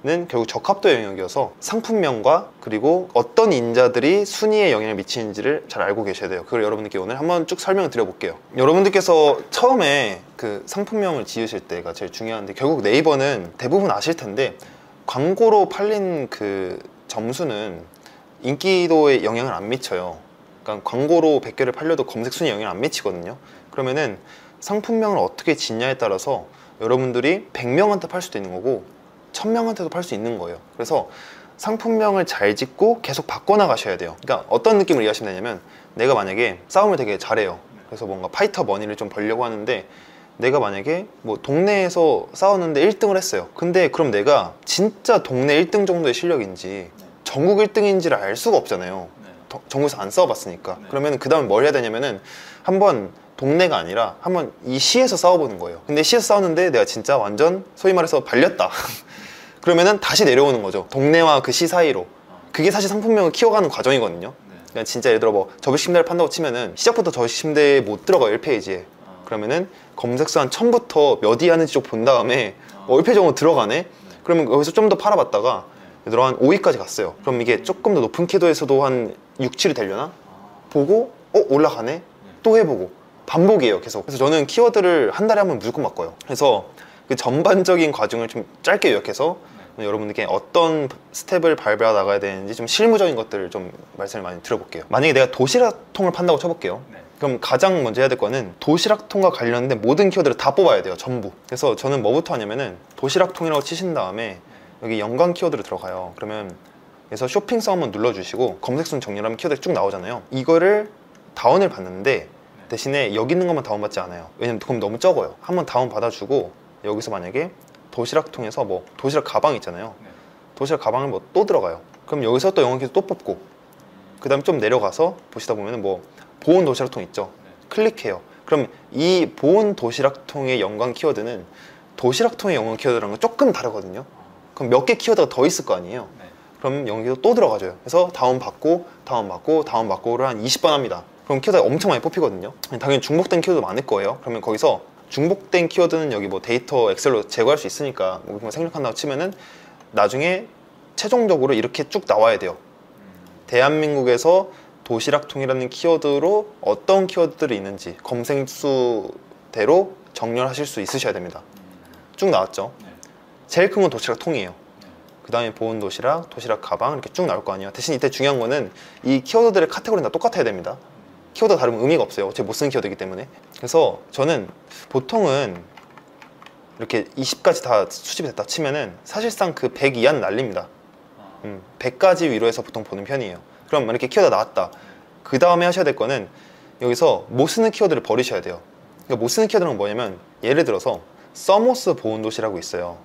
는 결국 적합도 영역이어서 상품명과 그리고 어떤 인자들이 순위에 영향을 미치는지를 잘 알고 계셔야 돼요. 그걸 여러분들께 오늘 한번 쭉 설명을 드려볼게요. 여러분들께서 처음에 그 상품명을 지으실 때가 제일 중요한데, 결국 네이버는 대부분 아실 텐데 광고로 팔린 그 점수는 인기도에 영향을 안 미쳐요. 그러니까 광고로 100개를 팔려도 검색 순위에 영향을 안 미치거든요. 그러면은 상품명을 어떻게 짓냐에 따라서 여러분들이 100명한테 팔 수도 있는 거고 1000명한테도 팔 수 있는 거예요. 그래서 상품명을 잘 짓고 계속 바꿔나가셔야 돼요. 그러니까 어떤 느낌을 이해하시면 되냐면, 내가 만약에 싸움을 되게 잘해요. 그래서 뭔가 파이터 머니를 좀 벌려고 하는데, 내가 만약에 뭐 동네에서 싸웠는데 1등을 했어요. 근데 그럼 내가 진짜 동네 1등 정도의 실력인지 전국 1등인지를 알 수가 없잖아요. 전국에서 안 싸워봤으니까. 그러면 그 다음에 뭘 해야 되냐면은, 한번 동네가 아니라 한번 이 시에서 싸워보는 거예요. 근데 시에서 싸웠는데 내가 진짜 완전 소위 말해서 발렸다. 그러면은 다시 내려오는 거죠. 동네와 그 시 사이로. 그게 사실 상품명을 키워가는 과정이거든요. 그러니까 진짜 예를 들어 뭐 접이식침대를 판다고 치면은 시작부터 접이식침대에 못 들어가요, 1페이지에. 그러면은 검색수 한 1000부터 몇 위 하는지 좀 본 다음에 1페이지 정도 들어가네? 그러면 여기서 좀 더 팔아봤다가 예를 들어 한 5위까지 갔어요. 그럼 이게 조금 더 높은 키도에서도 한 6, 7이 되려나? 보고 올라가네? 또 해보고 반복이에요, 계속. 그래서 저는 키워드를 한 달에 한 번 무조건 바꿔요. 그래서 그 전반적인 과정을 좀 짧게 요약해서 여러분들께 어떤 스텝을 밟아 나가야 되는지 좀 실무적인 것들을 좀 말씀을 많이 드려볼게요. 만약에 내가 도시락통을 판다고 쳐볼게요. 그럼 가장 먼저 해야 될 거는 도시락통과 관련된 모든 키워드를 다 뽑아야 돼요, 전부. 그래서 저는 뭐부터 하냐면은 도시락통이라고 치신 다음에 여기 연관 키워드를 들어가요. 그러면 그래서 쇼핑성 한번 눌러주시고 검색순 정렬하면 키워드가 쭉 나오잖아요. 이거를 다운을 받는데 대신에 여기 있는 것만 다운받지 않아요. 왜냐면 그럼 너무 적어요. 한번 다운 받아주고 여기서 만약에 도시락통에서 뭐 도시락 가방 있잖아요. 도시락 가방을 뭐 또 들어가요. 그럼 여기서 또 영어 키워드 또 뽑고, 그 다음 좀 내려가서 보시다 보면은 뭐 보온 도시락통 있죠. 클릭해요. 그럼 이 보온 도시락통의 연관 키워드는 도시락통의 연관 키워드랑 조금 다르거든요. 그럼 몇 개 키워드가 더 있을 거 아니에요. 그럼 영어 키워드 또 들어가줘요. 그래서 다운받고 다운받고 다운받고를 한 20번 합니다. 그럼 키워드가 엄청 많이 뽑히거든요. 당연히 중복된 키워드 많을 거예요. 그러면 거기서 중복된 키워드는 여기 뭐 데이터 엑셀로 제거할 수 있으니까 뭐 생략한다고 치면은 나중에 최종적으로 이렇게 쭉 나와야 돼요. 대한민국에서 도시락통이라는 키워드로 어떤 키워드들이 있는지 검색수대로 정렬하실 수 있으셔야 됩니다. 쭉 나왔죠. 제일 큰 건 도시락통이에요. 그 다음에 보온 도시락, 도시락 가방 이렇게 쭉 나올 거 아니에요. 대신 이때 중요한 거는 이 키워드들의 카테고리는 다 똑같아야 됩니다. 키워드가 다르면 의미가 없어요. 제가 못 쓰는 키워드이기 때문에. 그래서 저는 보통은 이렇게 20까지 다 수집이 됐다 치면은 사실상 그 100 이하는 날립니다. 100까지 위로 해서 보통 보는 편이에요. 그럼 이렇게 키워드가 나왔다. 그 다음에 하셔야 될 거는 여기서 못 쓰는 키워드를 버리셔야 돼요. 그러니까 못 쓰는 키워드는 뭐냐면, 예를 들어서 서모스 보온 도시라고 있어요.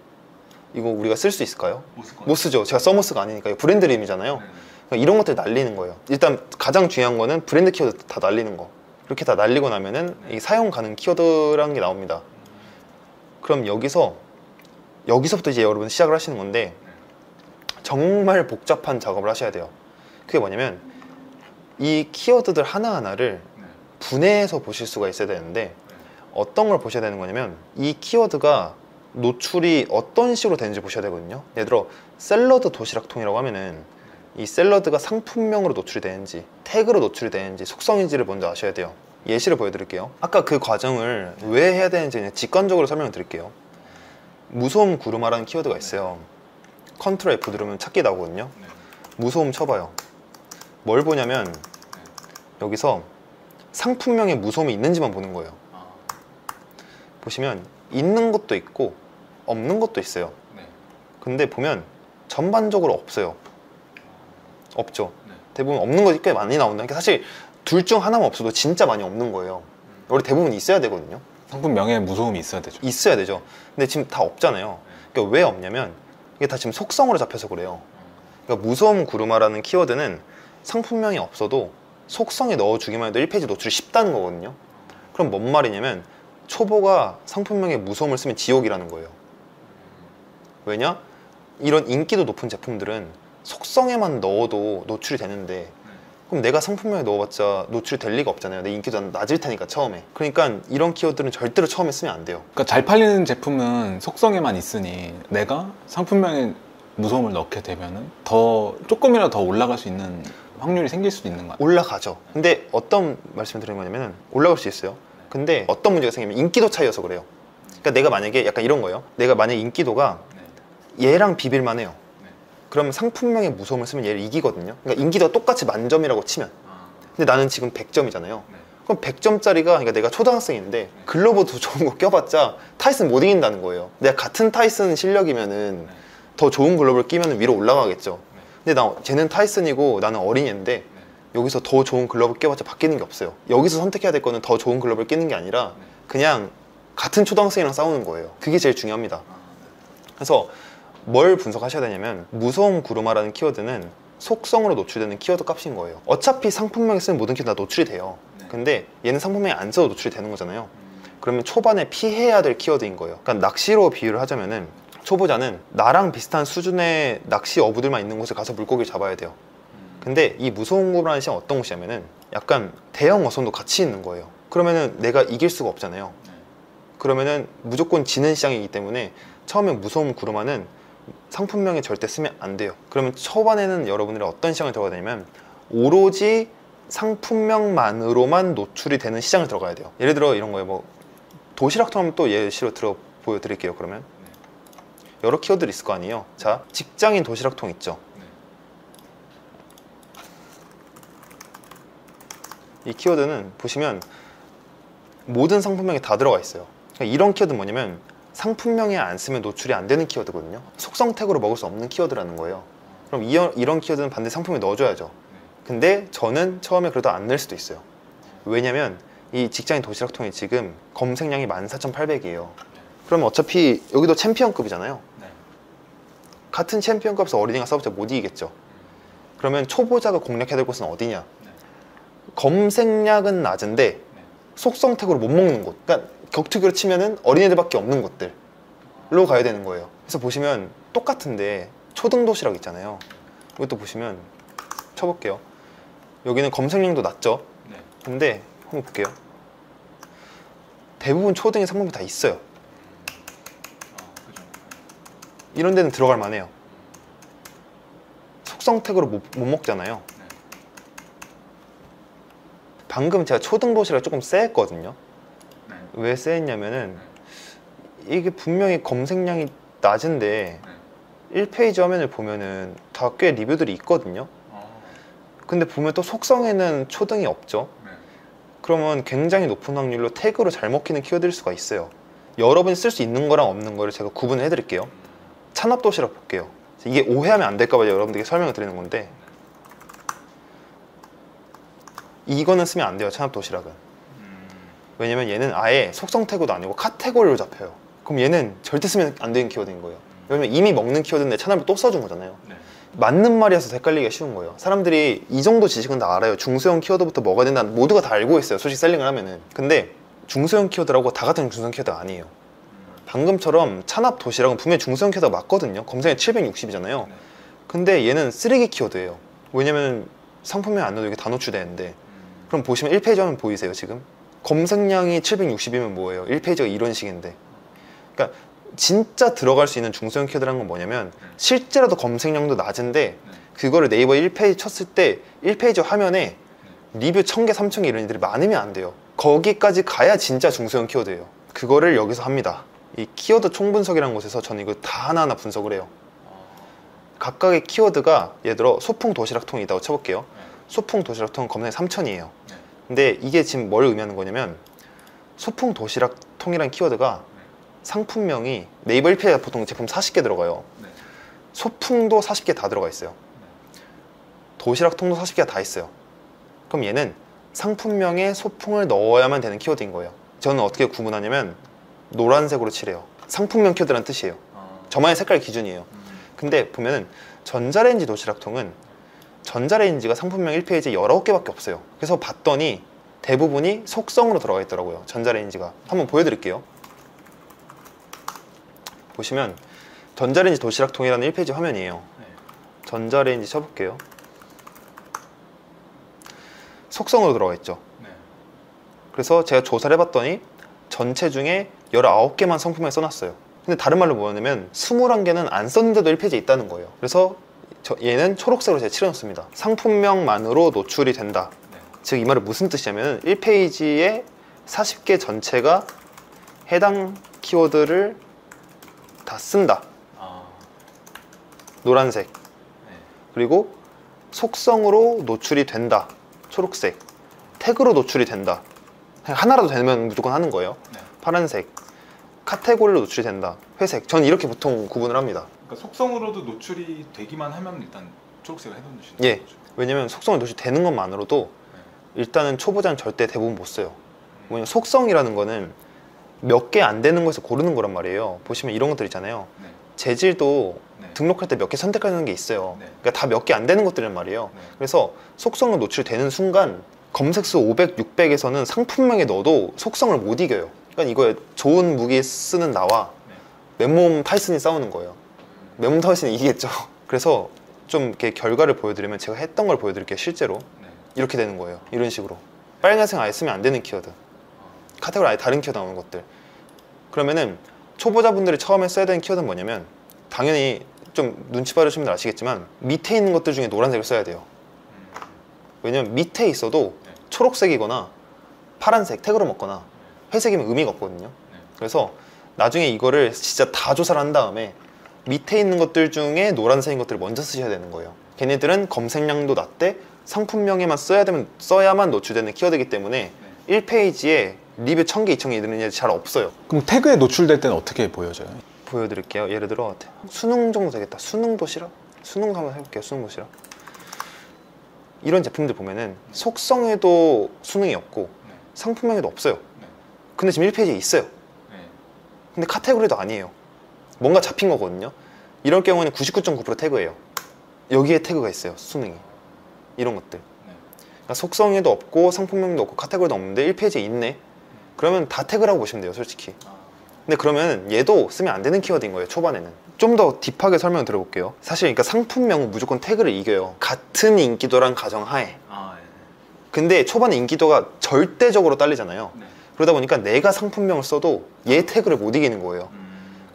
이거 우리가 쓸 수 있을까요? 못 쓰죠. 제가 서모스가 아니니까. 이거 브랜드 이름이잖아요. 그러니까 이런 것들 날리는 거예요. 일단 가장 중요한 거는 브랜드 키워드 다 날리는 거. 그렇게 다 날리고 나면은 이 사용 가능 키워드라는 게 나옵니다. 그럼 여기서부터 이제 여러분 시작을 하시는 건데, 정말 복잡한 작업을 하셔야 돼요. 그게 뭐냐면, 이 키워드들 하나하나를 분해해서 보실 수가 있어야 되는데, 어떤 걸 보셔야 되는 거냐면, 이 키워드가 노출이 어떤 식으로 되는지 보셔야 되거든요. 예를 들어 샐러드 도시락통이라고 하면은 이 샐러드가 상품명으로 노출이 되는지 태그로 노출이 되는지 속성인지를 먼저 아셔야 돼요. 예시를 보여드릴게요. 아까 그 과정을 왜 해야 되는지 그냥 직관적으로 설명을 드릴게요. 무소음 구루마라는 키워드가 있어요. 컨트롤 F 누르면 찾기 나오거든요. 무소음 쳐봐요. 뭘 보냐면 여기서 상품명에 무소음이 있는지만 보는 거예요. 보시면 있는 것도 있고 없는 것도 있어요. 근데 보면 전반적으로 없어요. 없죠. 대부분 없는 것이 꽤 많이 나온다. 그러니까 사실 둘 중 하나만 없어도 진짜 많이 없는 거예요. 원래 대부분 있어야 되거든요. 상품명에 무소음이 있어야 되죠. 있어야 되죠. 근데 지금 다 없잖아요. 그러니까 왜 없냐면 이게 다 지금 속성으로 잡혀서 그래요. 그러니까 무소음 구루마라는 키워드는 상품명이 없어도 속성에 넣어주기만 해도 1페이지 노출이 쉽다는 거거든요. 그럼 뭔 말이냐면 초보가 상품명에 무소음을 쓰면 지옥이라는 거예요. 왜냐? 이런 인기도 높은 제품들은 속성에만 넣어도 노출이 되는데 그럼 내가 상품명에 넣어봤자 노출이 될 리가 없잖아요. 내 인기도 낮을 테니까 처음에. 그러니까 이런 키워드는 절대로 처음에 쓰면 안 돼요. 그러니까 잘 팔리는 제품은 속성에만 있으니 내가 상품명에 무서움을 넣게 되면은 더 조금이라도 더 올라갈 수 있는 확률이 생길 수도 있는 거 같아요. 올라가죠. 근데 어떤 말씀을 드리는 거냐면 올라갈 수 있어요. 근데 어떤 문제가 생기면 인기도 차이여서 그래요. 그러니까 내가 만약에 약간 이런 거예요. 내가 만약에 인기도가 얘랑 비빌만 해요. 그러면 상품명의 무서움을 쓰면 얘를 이기거든요. 그러니까 인기도가 똑같이 만점이라고 치면. 근데 나는 지금 100점이잖아요. 그럼 100점짜리가 그러니까 내가 초등학생인데 글로브 더 좋은 거 껴봤자 타이슨 못 이긴다는 거예요. 내가 같은 타이슨 실력이면은 더 좋은 글로브를 끼면 위로 올라가겠죠. 근데 쟤는 타이슨이고 나는 어린애인데 여기서 더 좋은 글러브 껴봤자 바뀌는 게 없어요. 여기서 선택해야 될 거는 더 좋은 글러브를 끼는 게 아니라 그냥 같은 초등학생이랑 싸우는 거예요. 그게 제일 중요합니다. 그래서 뭘 분석하셔야 되냐면 무서움 구루마라는 키워드는 속성으로 노출되는 키워드 값인 거예요. 어차피 상품명에 쓰는 모든 키워드 다 노출이 돼요. 근데 얘는 상품명에 안 써도 노출이 되는 거잖아요. 그러면 초반에 피해야 될 키워드인 거예요. 그러니까 낚시로 비유를 하자면은 초보자는 나랑 비슷한 수준의 낚시 어부들만 있는 곳에 가서 물고기를 잡아야 돼요. 근데 이 무서운 구루라는 시장은 어떤 곳이냐면은 약간 대형 어선도 같이 있는 거예요. 그러면은 내가 이길 수가 없잖아요. 그러면은 무조건 지는 시장이기 때문에 처음에 무서운 구루마는 상품명에 절대 쓰면 안 돼요. 그러면 초반에는 여러분들이 어떤 시장을 들어가야 되냐면 오로지 상품명만으로만 노출이 되는 시장을 들어가야 돼요. 예를 들어 이런 거예요. 뭐 도시락통 하면 또 예시로 보여드릴게요. 그러면 여러 키워드들이 있을 거 아니에요. 자, 직장인 도시락통 있죠. 이 키워드는 보시면 모든 상품명에 다 들어가 있어요. 그러니까 이런 키워드는 뭐냐면 상품명에 안 쓰면 노출이 안 되는 키워드거든요. 속성 태그로 먹을 수 없는 키워드라는 거예요. 그럼 이런 키워드는 반드시 상품에 넣어줘야죠. 근데 저는 처음에 그래도 안 넣을 수도 있어요. 왜냐면 이 직장인 도시락통이 지금 검색량이 14,800이에요. 그러면 어차피 여기도 챔피언급이잖아요. 같은 챔피언급에서 어린이가 싸워봤자 못 이기겠죠. 그러면 초보자가 공략해야 될 곳은 어디냐? 검색량은 낮은데 속성 태그로 못 먹는 곳. 그러니까 격투기로 치면은 어린애들밖에 없는 곳들로 가야 되는 거예요. 그래서 보시면 똑같은데 초등 도시락 있잖아요. 이것도 보시면 쳐볼게요. 여기는 검색량도 낮죠. 근데 한번 볼게요. 대부분 초등의 상품이 다 있어요. 이런 데는 들어갈 만해요. 속성 태그로 못 먹잖아요. 방금 제가 초등 도시락이 조금 쎄했거든요. 왜 쎄했냐면은 이게 분명히 검색량이 낮은데 1페이지 화면을 보면은 다 꽤 리뷰들이 있거든요. 근데 보면 또 속성에는 초등이 없죠. 그러면 굉장히 높은 확률로 태그로 잘 먹히는 키워드일 수가 있어요. 여러분이 쓸 수 있는 거랑 없는 거를 제가 구분을 해드릴게요. 찬압 도시락 볼게요. 이게 오해하면 안 될까 봐 여러분들께 설명을 드리는 건데 이거는 쓰면 안 돼요. 찬압 도시락은. 왜냐면 얘는 아예 속성 태그도 아니고 카테고리로 잡혀요. 그럼 얘는 절대 쓰면 안 되는 키워드인 거예요. 왜냐면 이미 먹는 키워드인데 찬압을 또 써준 거잖아요. 맞는 말이어서 헷갈리기가 쉬운 거예요. 사람들이 이 정도 지식은 다 알아요. 중소형 키워드부터 뭐가 된다 모두가 다 알고 있어요. 솔직히 셀링을 하면은. 근데 중소형 키워드라고 다 같은 중소형 키워드가 아니에요. 방금처럼 찬압 도시락은 분명히 중소형 키워드가 맞거든요. 검색에 760이잖아요. 근데 얘는 쓰레기 키워드예요. 왜냐면 상품명에 안 넣어도 이게 다 노출되는데. 그럼 보시면 1페이지 화면 보이세요 지금? 검색량이 760이면 뭐예요? 1페이지가 이런 식인데. 그러니까 진짜 들어갈 수 있는 중소형 키워드라는 건 뭐냐면 실제로도 검색량도 낮은데 그거를 네이버 1페이지 쳤을 때 1페이지 화면에 리뷰 1000개, 3000개 이런 애들이 많으면 안 돼요. 거기까지 가야 진짜 중소형 키워드예요. 그거를 여기서 합니다. 이 키워드 총분석이라는 곳에서 저는 이거 다 하나하나 분석을 해요. 각각의 키워드가 예를 들어 소풍 도시락통이 있다고 쳐볼게요. 소풍 도시락통은 검색 3000이에요. 근데 이게 지금 뭘 의미하는 거냐면 소풍 도시락통이라는 키워드가 상품명이 네이버 1페이지에 보통 제품 40개 들어가요. 소풍도 40개 다 들어가 있어요. 도시락통도 40개가 다 있어요. 그럼 얘는 상품명에 소풍을 넣어야만 되는 키워드인 거예요. 저는 어떻게 구분하냐면 노란색으로 칠해요. 상품명 키워드라는 뜻이에요. 저만의 색깔 기준이에요. 근데 보면은 전자레인지 도시락통은 전자레인지가 상품명 1페이지에 19개밖에 없어요. 그래서 봤더니 대부분이 속성으로 들어가 있더라고요. 전자레인지가. 한번 보여드릴게요. 보시면 전자레인지 도시락통이라는 1페이지 화면이에요. 네. 전자레인지 쳐볼게요. 속성으로 들어가 있죠. 네. 그래서 제가 조사를 해봤더니 전체 중에 19개만 상품명에 써놨어요. 근데 다른 말로 뭐냐면 21개는 안 썼는데도 1페이지에 있다는 거예요. 그래서 얘는 초록색으로 제가 칠해놓습니다. 상품명만으로 노출이 된다. 네. 즉 이 말은 무슨 뜻이냐면 1페이지에 40개 전체가 해당 키워드를 다 쓴다. 아. 노란색. 네. 그리고 속성으로 노출이 된다. 초록색. 태그로 노출이 된다. 하나라도 되면 무조건 하는 거예요. 네. 파란색. 카테고리로 노출이 된다. 회색. 저는 이렇게 보통 구분을 합니다. 그러니까 속성으로도 노출이 되기만 하면 일단 초록색을 해놓으시는 예. 거죠. 왜냐면 속성을 노출되는 것만으로도 일단은 초보자는 절대 대부분 못 써요. 왜냐면 속성이라는 거는 몇 개 안 되는 거에서 고르는 거란 말이에요. 보시면 이런 것들 있잖아요. 네. 재질도 네. 등록할 때 몇 개 선택하는 게 있어요. 네. 그러니까 다 몇 개 안 되는 것들이란 말이에요. 네. 그래서 속성으로 노출되는 순간 검색수 500, 600에서는 상품명에 넣어도 속성을 못 이겨요. 그러니까 이거에 좋은 무기 쓰는 나와 네. 맨몸 타이슨이 싸우는 거예요. 맨몸 타이슨이 이기겠죠. 그래서 좀 이렇게 결과를 보여드리면 제가 했던 걸 보여드릴게요. 실제로 네. 이렇게 되는 거예요. 이런 식으로 빨간색 아예 쓰면 안 되는 키워드, 카테고리 아예 다른 키워드 나오는 것들. 그러면은 초보자분들이 처음에 써야 되는 키워드는 뭐냐면 당연히 좀 눈치 빠르신 분들 아시겠지만 밑에 있는 것들 중에 노란색을 써야 돼요. 왜냐면 밑에 있어도 네. 초록색이거나 파란색 태그로 먹거나 회색이면 의미가 없거든요. 네. 그래서 나중에 이거를 진짜 다 조사를 한 다음에 밑에 있는 것들 중에 노란색인 것들을 먼저 쓰셔야 되는 거예요. 걔네들은 검색량도 낮대 상품명에만 써야만 노출되는 키워드이기 때문에 네. 1페이지에 리뷰 1000개, 2000개 이런 게 잘 없어요. 그럼 태그에 노출될 때는 어떻게 보여져요? 보여드릴게요. 예를 들어 수능 정도 되겠다. 수능 도시락? 수능 한번 해볼게요. 수능 도시락. 이런 제품들 보면은 속성에도 수능이 없고 네. 상품명에도 없어요. 네. 근데 지금 1페이지에 있어요. 네. 근데 카테고리도 아니에요. 뭔가 잡힌 거거든요. 이럴 경우는 99.9% 태그예요. 여기에 태그가 있어요. 수능이. 이런 것들. 네. 그러니까 속성에도 없고 상품명도 없고 카테고리도 없는데 1페이지에 있네. 그러면 다 태그라고 보시면 돼요. 솔직히. 아. 근데 그러면 얘도 쓰면 안 되는 키워드인 거예요. 초반에는. 좀 더 딥하게 설명을 드려볼게요. 사실 그러니까 상품명은 무조건 태그를 이겨요. 같은 인기도란 가정하에. 아, 네. 근데 초반에 인기도가 절대적으로 딸리잖아요. 네. 그러다 보니까 내가 상품명을 써도 얘 태그를 못 이기는 거예요.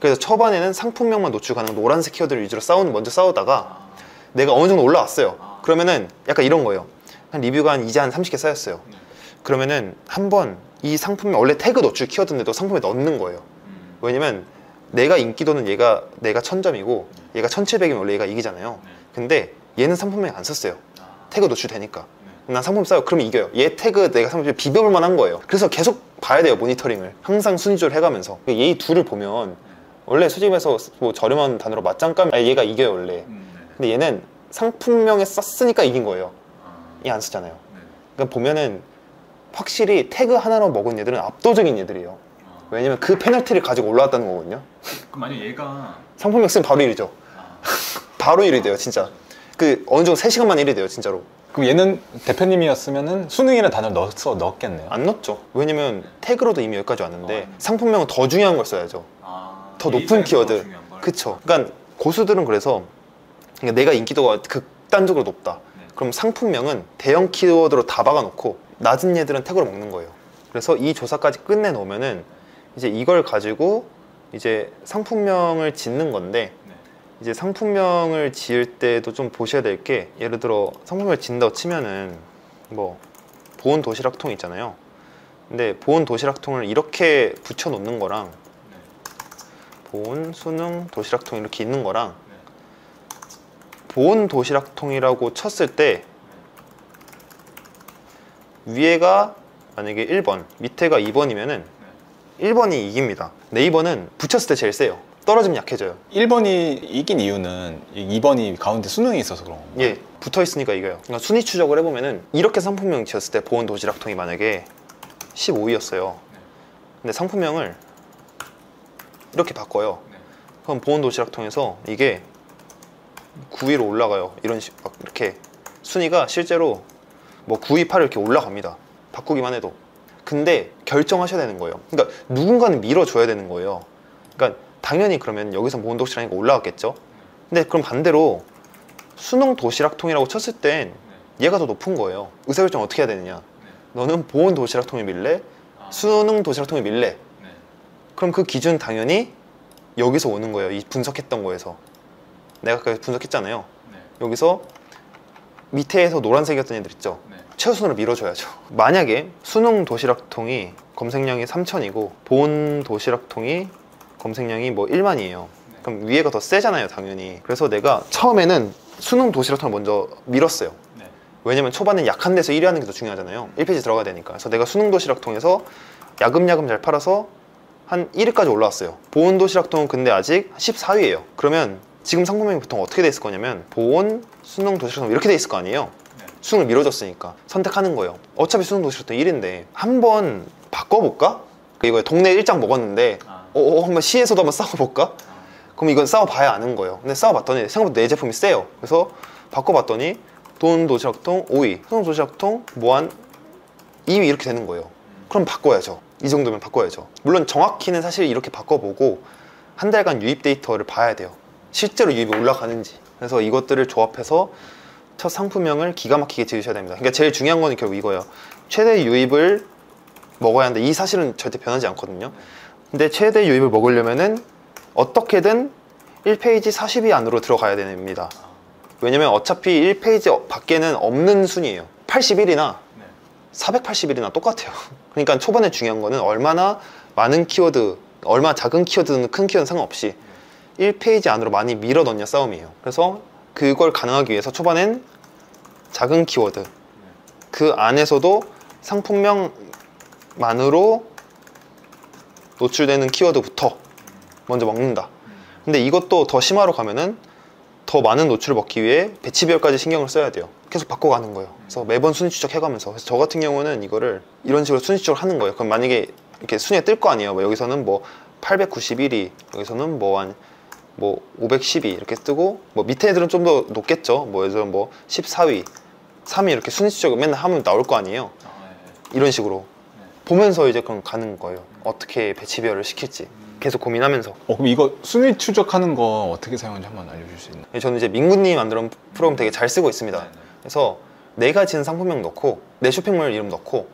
그래서 초반에는 상품명만 노출 가능한 노란색 키워드를 위주로 먼저 싸우다가 아. 내가 어느 정도 올라왔어요. 아. 그러면은 약간 이런 거예요. 한 리뷰가 이제 한 30개 쌓였어요. 네. 그러면은 한번 이 상품명 원래 태그 노출 키워드인데도 상품에 넣는 거예요. 왜냐면 내가 인기도는 내가 1000점이고 얘가 1700이면 원래 얘가 이기잖아요. 네. 근데 얘는 상품명에 안 썼어요. 아. 태그 노출되니까. 네. 난 상품 싸요. 그러면 이겨요. 얘 태그 내가 상품 비벼볼 만한 거예요. 그래서 계속 봐야 돼요. 모니터링을. 항상 순위조를 해가면서. 얘 둘을 보면 원래 수집에서 뭐 저렴한 단어로 맞짱감 얘가 이겨요 원래. 네. 근데 얘는 상품명에 썼으니까 이긴 거예요. 아. 얘 안 쓰잖아요. 네. 그러니까 보면은 확실히 태그 하나로 먹은 얘들은 압도적인 얘들이에요. 아. 왜냐면 그 페널티를 가지고 올라왔다는 거거든요. 그럼 만약 얘가 상품명 쓰면 바로 1위죠. 아. 바로 1위 돼요 진짜. 그 어느 정도 3시간 만에 1위 돼요 진짜로. 그럼 얘는 대표님이었으면은 수능이라는 단어를 넣었겠네요. 안 넣었죠. 왜냐면 태그로도 이미 여기까지 왔는데 어. 상품명은 더 중요한 걸 써야죠. 아. 더 높은 키워드. 그쵸. 그러니까 고수들은 그래서 그러니까 내가 인기도가 극단적으로 높다. 네. 그럼 상품명은 대형 키워드로 다 박아놓고 낮은 얘들은 태그로 먹는 거예요. 그래서 이 조사까지 끝내 놓으면은 이제 이걸 가지고 이제 상품명을 짓는 건데 네. 이제 상품명을 지을 때도 좀 보셔야 될 게 예를 들어 상품명을 짓는다고 치면은 뭐 보온 도시락통 있잖아요. 근데 보온 도시락통을 이렇게 붙여 놓는 거랑 네. 보온, 수능, 도시락통 이렇게 있는 거랑 네. 보온 도시락통이라고 쳤을 때 위에가 만약에 1번, 밑에가 2번이면은 1번이 이깁니다. 근데 2번은 붙였을 때 제일 세요. 떨어지면 약해져요. 1번이 이긴 이유는 2번이 가운데 수능이 있어서 그런 건가요? 예, 붙어 있으니까 이겨요. 그러니까 순위 추적을 해보면은 이렇게 상품명 지었을 때 보온 도시락통이 만약에 15위였어요. 근데 상품명을 이렇게 바꿔요. 네. 그럼 보온 도시락통에서 이게 9위로 올라가요. 이런 식, 막 이렇게 순위가 실제로 뭐 9위, 8위 이렇게 올라갑니다. 바꾸기만 해도. 근데 결정하셔야 되는 거예요. 그러니까 누군가는 밀어줘야 되는 거예요. 그러니까 당연히 그러면 여기서 보온 도시락이니까 올라갔겠죠. 근데 그럼 반대로 수능 도시락통이라고 쳤을 땐 얘가 더 높은 거예요. 의사결정 어떻게 해야 되느냐. 너는 보온 도시락통에 밀래? 수능 도시락통에 밀래? 그럼 그 기준 당연히 여기서 오는 거예요. 이 분석했던 거에서. 내가 아까 분석했잖아요. 여기서 밑에서 노란색이었던 애들 있죠. 최우선으로 밀어줘야죠. 만약에 수능 도시락통이 검색량이 3,000이고 보온 도시락통이 검색량이 뭐 1만이에요. 그럼 위에가 더 세잖아요, 당연히. 그래서 내가 처음에는 수능 도시락통을 먼저 밀었어요. 왜냐면 초반에 약한 데서 1위 하는 게 더 중요하잖아요. 1페이지 들어가야 되니까. 그래서 내가 수능 도시락통에서 야금야금 잘 팔아서 한 1위까지 올라왔어요. 보온 도시락통은 근데 아직 14위예요. 그러면 지금 상품명이 보통 어떻게 돼 있을 거냐면 보온, 수능 도시락통 이렇게 돼 있을 거 아니에요. 수능을 미뤄줬으니까 선택하는 거예요. 어차피 수능 도시락통 1인데 한번 바꿔볼까? 이거 동네 일장 먹었는데 한번 시에서도 한번 싸워볼까? 그럼 이건 싸워봐야 아는 거예요. 근데 싸워봤더니 생각보다 내 제품이 세요. 그래서 바꿔봤더니 보온 도시락통 5위, 수능 도시락통 무한 2위 이렇게 되는 거예요. 그럼 바꿔야죠. 이 정도면 바꿔야죠. 물론 정확히는 사실 이렇게 바꿔보고 한 달간 유입 데이터를 봐야 돼요. 실제로 유입이 올라가는지. 그래서 이것들을 조합해서 첫 상품명을 기가 막히게 지으셔야 됩니다. 그러니까 제일 중요한 건 결국 이거예요. 최대 유입을 먹어야 하는데 이 사실은 절대 변하지 않거든요. 근데 최대 유입을 먹으려면은 어떻게든 1페이지 40위 안으로 들어가야 됩니다. 왜냐면 어차피 1페이지 밖에는 없는 순위예요. 81이나 481이나 똑같아요. 그러니까 초반에 중요한 거는 얼마나 많은 키워드, 얼마나 작은 키워드는 큰 키워드는 상관없이 1페이지 안으로 많이 밀어 넣냐 싸움이에요. 그래서 그걸 가능하기 위해서 초반엔 작은 키워드, 그 안에서도 상품명만으로 노출되는 키워드부터 먼저 먹는다. 근데 이것도 더 심화로 가면은 더 많은 노출을 먹기 위해 배치비율까지 신경을 써야 돼요. 계속 바꿔가는 거예요. 그래서 매번 순위 추적해가면서. 그래서 저 같은 경우는 이거를 이런 식으로 순위 추적을 하는 거예요. 그럼 만약에 이렇게 순위가 뜰 거 아니에요. 뭐 여기서는 뭐 891위, 여기서는 뭐 한 뭐 512 이렇게 뜨고, 뭐 밑에 애들은 좀 더 높겠죠. 뭐 예를 들어 뭐 14위, 3위 이렇게 순위 추적을 맨날 하면 나올 거 아니에요. 이런 식으로 보면서 이제 그럼 가는 거예요. 어떻게 배치비율을 시킬지 계속 고민하면서. 그럼 이거 순위 추적하는 거 어떻게 사용하는지 한번 알려줄 수 있나요? 저는 이제 민구님이 만든 프로그램 되게 잘 쓰고 있습니다. 그래서 내가 지은 상품명 넣고 내 쇼핑몰 이름 넣고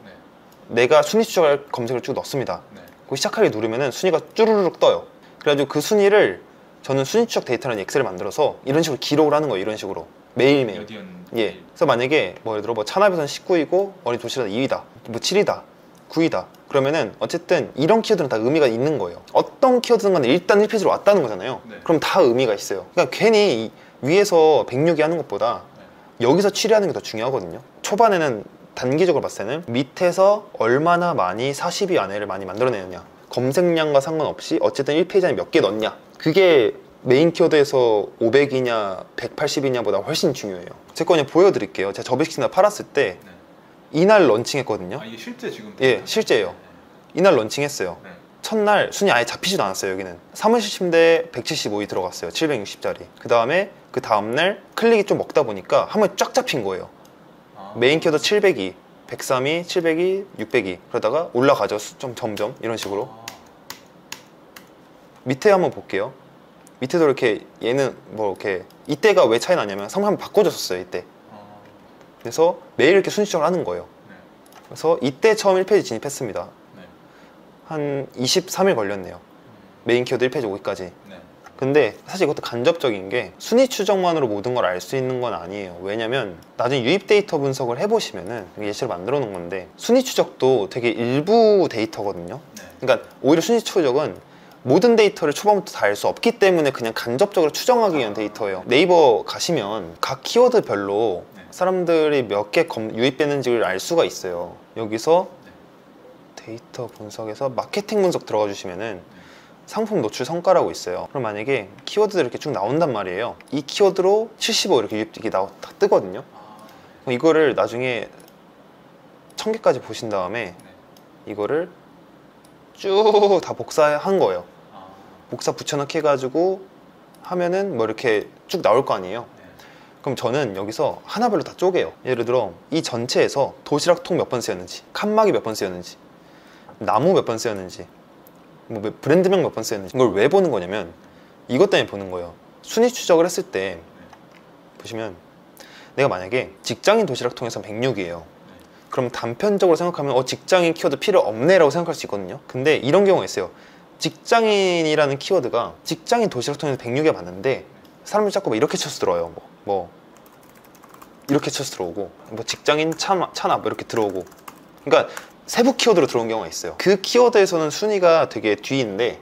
내가 순위 추적할 검색을 쭉 넣습니다. 그 시작하기 누르면은 순위가 쭈루룩 떠요. 그래가지고 그 순위를 저는 순위 추적 데이터라는 엑셀을 만들어서 이런 식으로 기록을 하는 거예요. 이런 식으로 매일매일. 예. 그래서 만약에 뭐 예를 들어 뭐 찬압에서는 19위고 어린 도시락은 2위다, 뭐 7위다, 9위다. 그러면은 어쨌든 이런 키워드는 다 의미가 있는 거예요. 어떤 키워드든 간에 일단 1페이지로 왔다는 거잖아요. 그럼 다 의미가 있어요. 그러니까 괜히 위에서 106위 하는 것보다 여기서 7위 하는 게 더 중요하거든요. 초반에는 단기적으로 봤을 때는 밑에서 얼마나 많이 40위 안에를 많이 만들어내느냐, 검색량과 상관없이 어쨌든 1페이지 안에 몇 개 넣냐, 그게 메인 키워드에서 500이냐 180이냐보다 훨씬 중요해요. 제 거 그냥 보여드릴게요. 제가 저비스키나 팔았을 때 이날 런칭했거든요. 이게 실제 지금? 예, 실제예요. 이날 런칭했어요. 첫날 순위 아예 잡히지도 않았어요. 여기는 사무실 침대 175위 들어갔어요. 760짜리. 그 다음에 그 다음날 클릭이 좀 먹다 보니까 한 번에 쫙 잡힌 거예요. 메인 키워드 702, 103위, 702, 602 그러다가 올라가죠. 좀 점점 이런 식으로. 밑에 한번 볼게요. 밑에도 이렇게 얘는 뭐 이렇게 이때가 왜 차이 나냐면 상품 한번 바꿔줬었어요. 이때. 그래서 매일 이렇게 순위 추적을 하는 거예요. 그래서 이때 처음 1페이지 진입했습니다. 한 23일 걸렸네요. 메인 키워드 1페이지 오기까지. 근데 사실 이것도 간접적인 게 순위 추적만으로 모든 걸 알 수 있는 건 아니에요. 왜냐면 나중에 유입 데이터 분석을 해보시면은 예시를 만들어 놓은 건데 순위 추적도 되게 일부 데이터거든요. 그러니까 오히려 순위 추적은 모든 데이터를 초반부터 다 알 수 없기 때문에 그냥 간접적으로 추정하기 위한 데이터예요. 네이버 가시면 각 키워드별로 사람들이 몇 개 유입됐는지를 알 수가 있어요. 여기서 데이터 분석에서 마케팅 분석 들어가 주시면은 상품 노출 성과라고 있어요. 그럼 만약에 키워드들이 이렇게 쭉 나온단 말이에요. 이 키워드로 75 이렇게 유입이 다 뜨거든요. 그럼 이거를 나중에 1000개까지 보신 다음에 이거를 쭉 다 복사한 거예요. 복사 붙여넣기 해가지고 하면은 뭐 이렇게 쭉 나올 거 아니에요. 그럼 저는 여기서 하나별로 다 쪼개요. 예를 들어 이 전체에서 도시락통 몇 번 쓰였는지, 칸막이 몇 번 쓰였는지, 나무 몇 번 쓰였는지, 뭐 브랜드명 몇 번 쓰였는지 이걸 왜 보는 거냐면 이것 때문에 보는 거예요. 순위 추적을 했을 때 보시면 내가 만약에 직장인 도시락통에서 106이에요. 그럼 단편적으로 생각하면 직장인 키워드 필요 없네 라고 생각할 수 있거든요. 근데 이런 경우가 있어요. 직장인이라는 키워드가 직장인 도시락통에서 106에 맞는데 사람들이 자꾸 막 이렇게 쳐서 들어와요. 뭐 이렇게 쳐서 들어오고 뭐 직장인 찬압 이렇게 들어오고, 그러니까 세부 키워드로 들어온 경우가 있어요. 그 키워드에서는 순위가 되게 뒤인데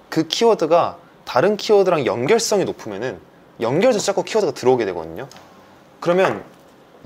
그 키워드가 다른 키워드랑 연결성이 높으면은 연결돼서 자꾸 키워드가 들어오게 되거든요. 그러면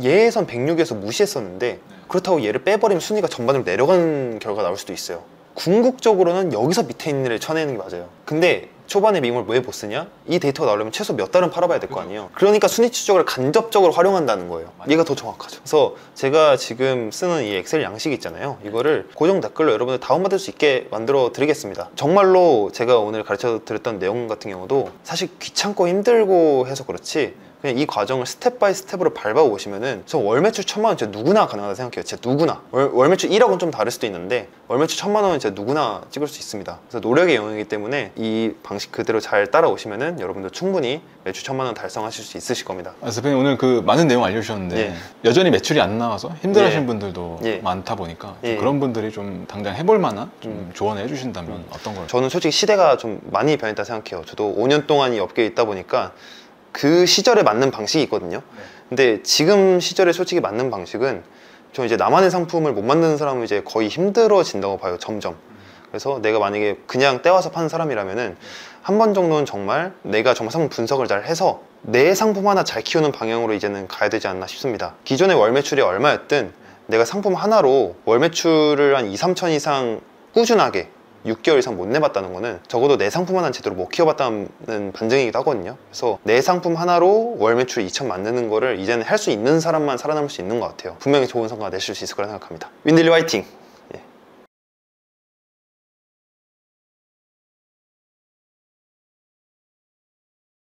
얘에선 106에서 무시했었는데 그렇다고 얘를 빼버리면 순위가 전반으로 내려가는 결과가 나올 수도 있어요. 궁극적으로는 여기서 밑에 있는 애를 쳐내는 게 맞아요. 근데 초반에 밈을 왜 못 쓰냐? 이 데이터가 나오려면 최소 몇 달은 팔아봐야 될 거 아니에요. 그러니까 순위 추적을 간접적으로 활용한다는 거예요. 얘가 더 정확하죠. 그래서 제가 지금 쓰는 이 엑셀 양식이 있잖아요. 이거를 고정 댓글로 여러분들 다운받을 수 있게 만들어 드리겠습니다. 정말로 제가 오늘 가르쳐 드렸던 내용 같은 경우도 사실 귀찮고 힘들고 해서 그렇지 그냥 이 과정을 스텝 바이 스텝으로 밟아오시면은 저 월 매출 1000만 원 진짜 누구나 가능하다 생각해요. 진짜 누구나. 월 매출 1억은 좀 다를 수도 있는데 월 매출 1000만 원은 진짜 누구나 찍을 수 있습니다. 그래서 노력의 영역이기 때문에 이 방식 그대로 잘 따라오시면은 여러분들 충분히 매출 1000만 원 달성하실 수 있으실 겁니다. 대표님 오늘 그 많은 내용 알려주셨는데 예. 여전히 매출이 안 나와서 힘들어하시는 예. 분들도 예. 많다 보니까 예. 그런 분들이 좀 당장 해볼 만한 좀 조언을 해주신다면 어떤 걸? 저는 솔직히 시대가 좀 많이 변했다 생각해요. 저도 5년 동안 이 업계에 있다 보니까 그 시절에 맞는 방식이 있거든요. 근데 지금 시절에 솔직히 맞는 방식은 저 이제 나만의 상품을 못 만드는 사람은 이제 거의 힘들어진다고 봐요. 점점. 그래서 내가 만약에 그냥 떼와서 파는 사람이라면은 한 번 정도는 정말 내가 정말 상품 분석을 잘 해서 내 상품 하나 잘 키우는 방향으로 이제는 가야 되지 않나 싶습니다. 기존의 월 매출이 얼마였든 내가 상품 하나로 월 매출을 한 2, 3천 이상 꾸준하게 6개월 이상 못 내봤다는 거는 적어도 내 상품 하나는 제대로 못 키워봤다는 반증이기도 하거든요. 그래서 내 상품 하나로 월 매출 2천 만드는 거를 이제는 할 수 있는 사람만 살아남을 수 있는 것 같아요. 분명히 좋은 성과 내실 수 있을 거라 생각합니다. 윈딜리 화이팅!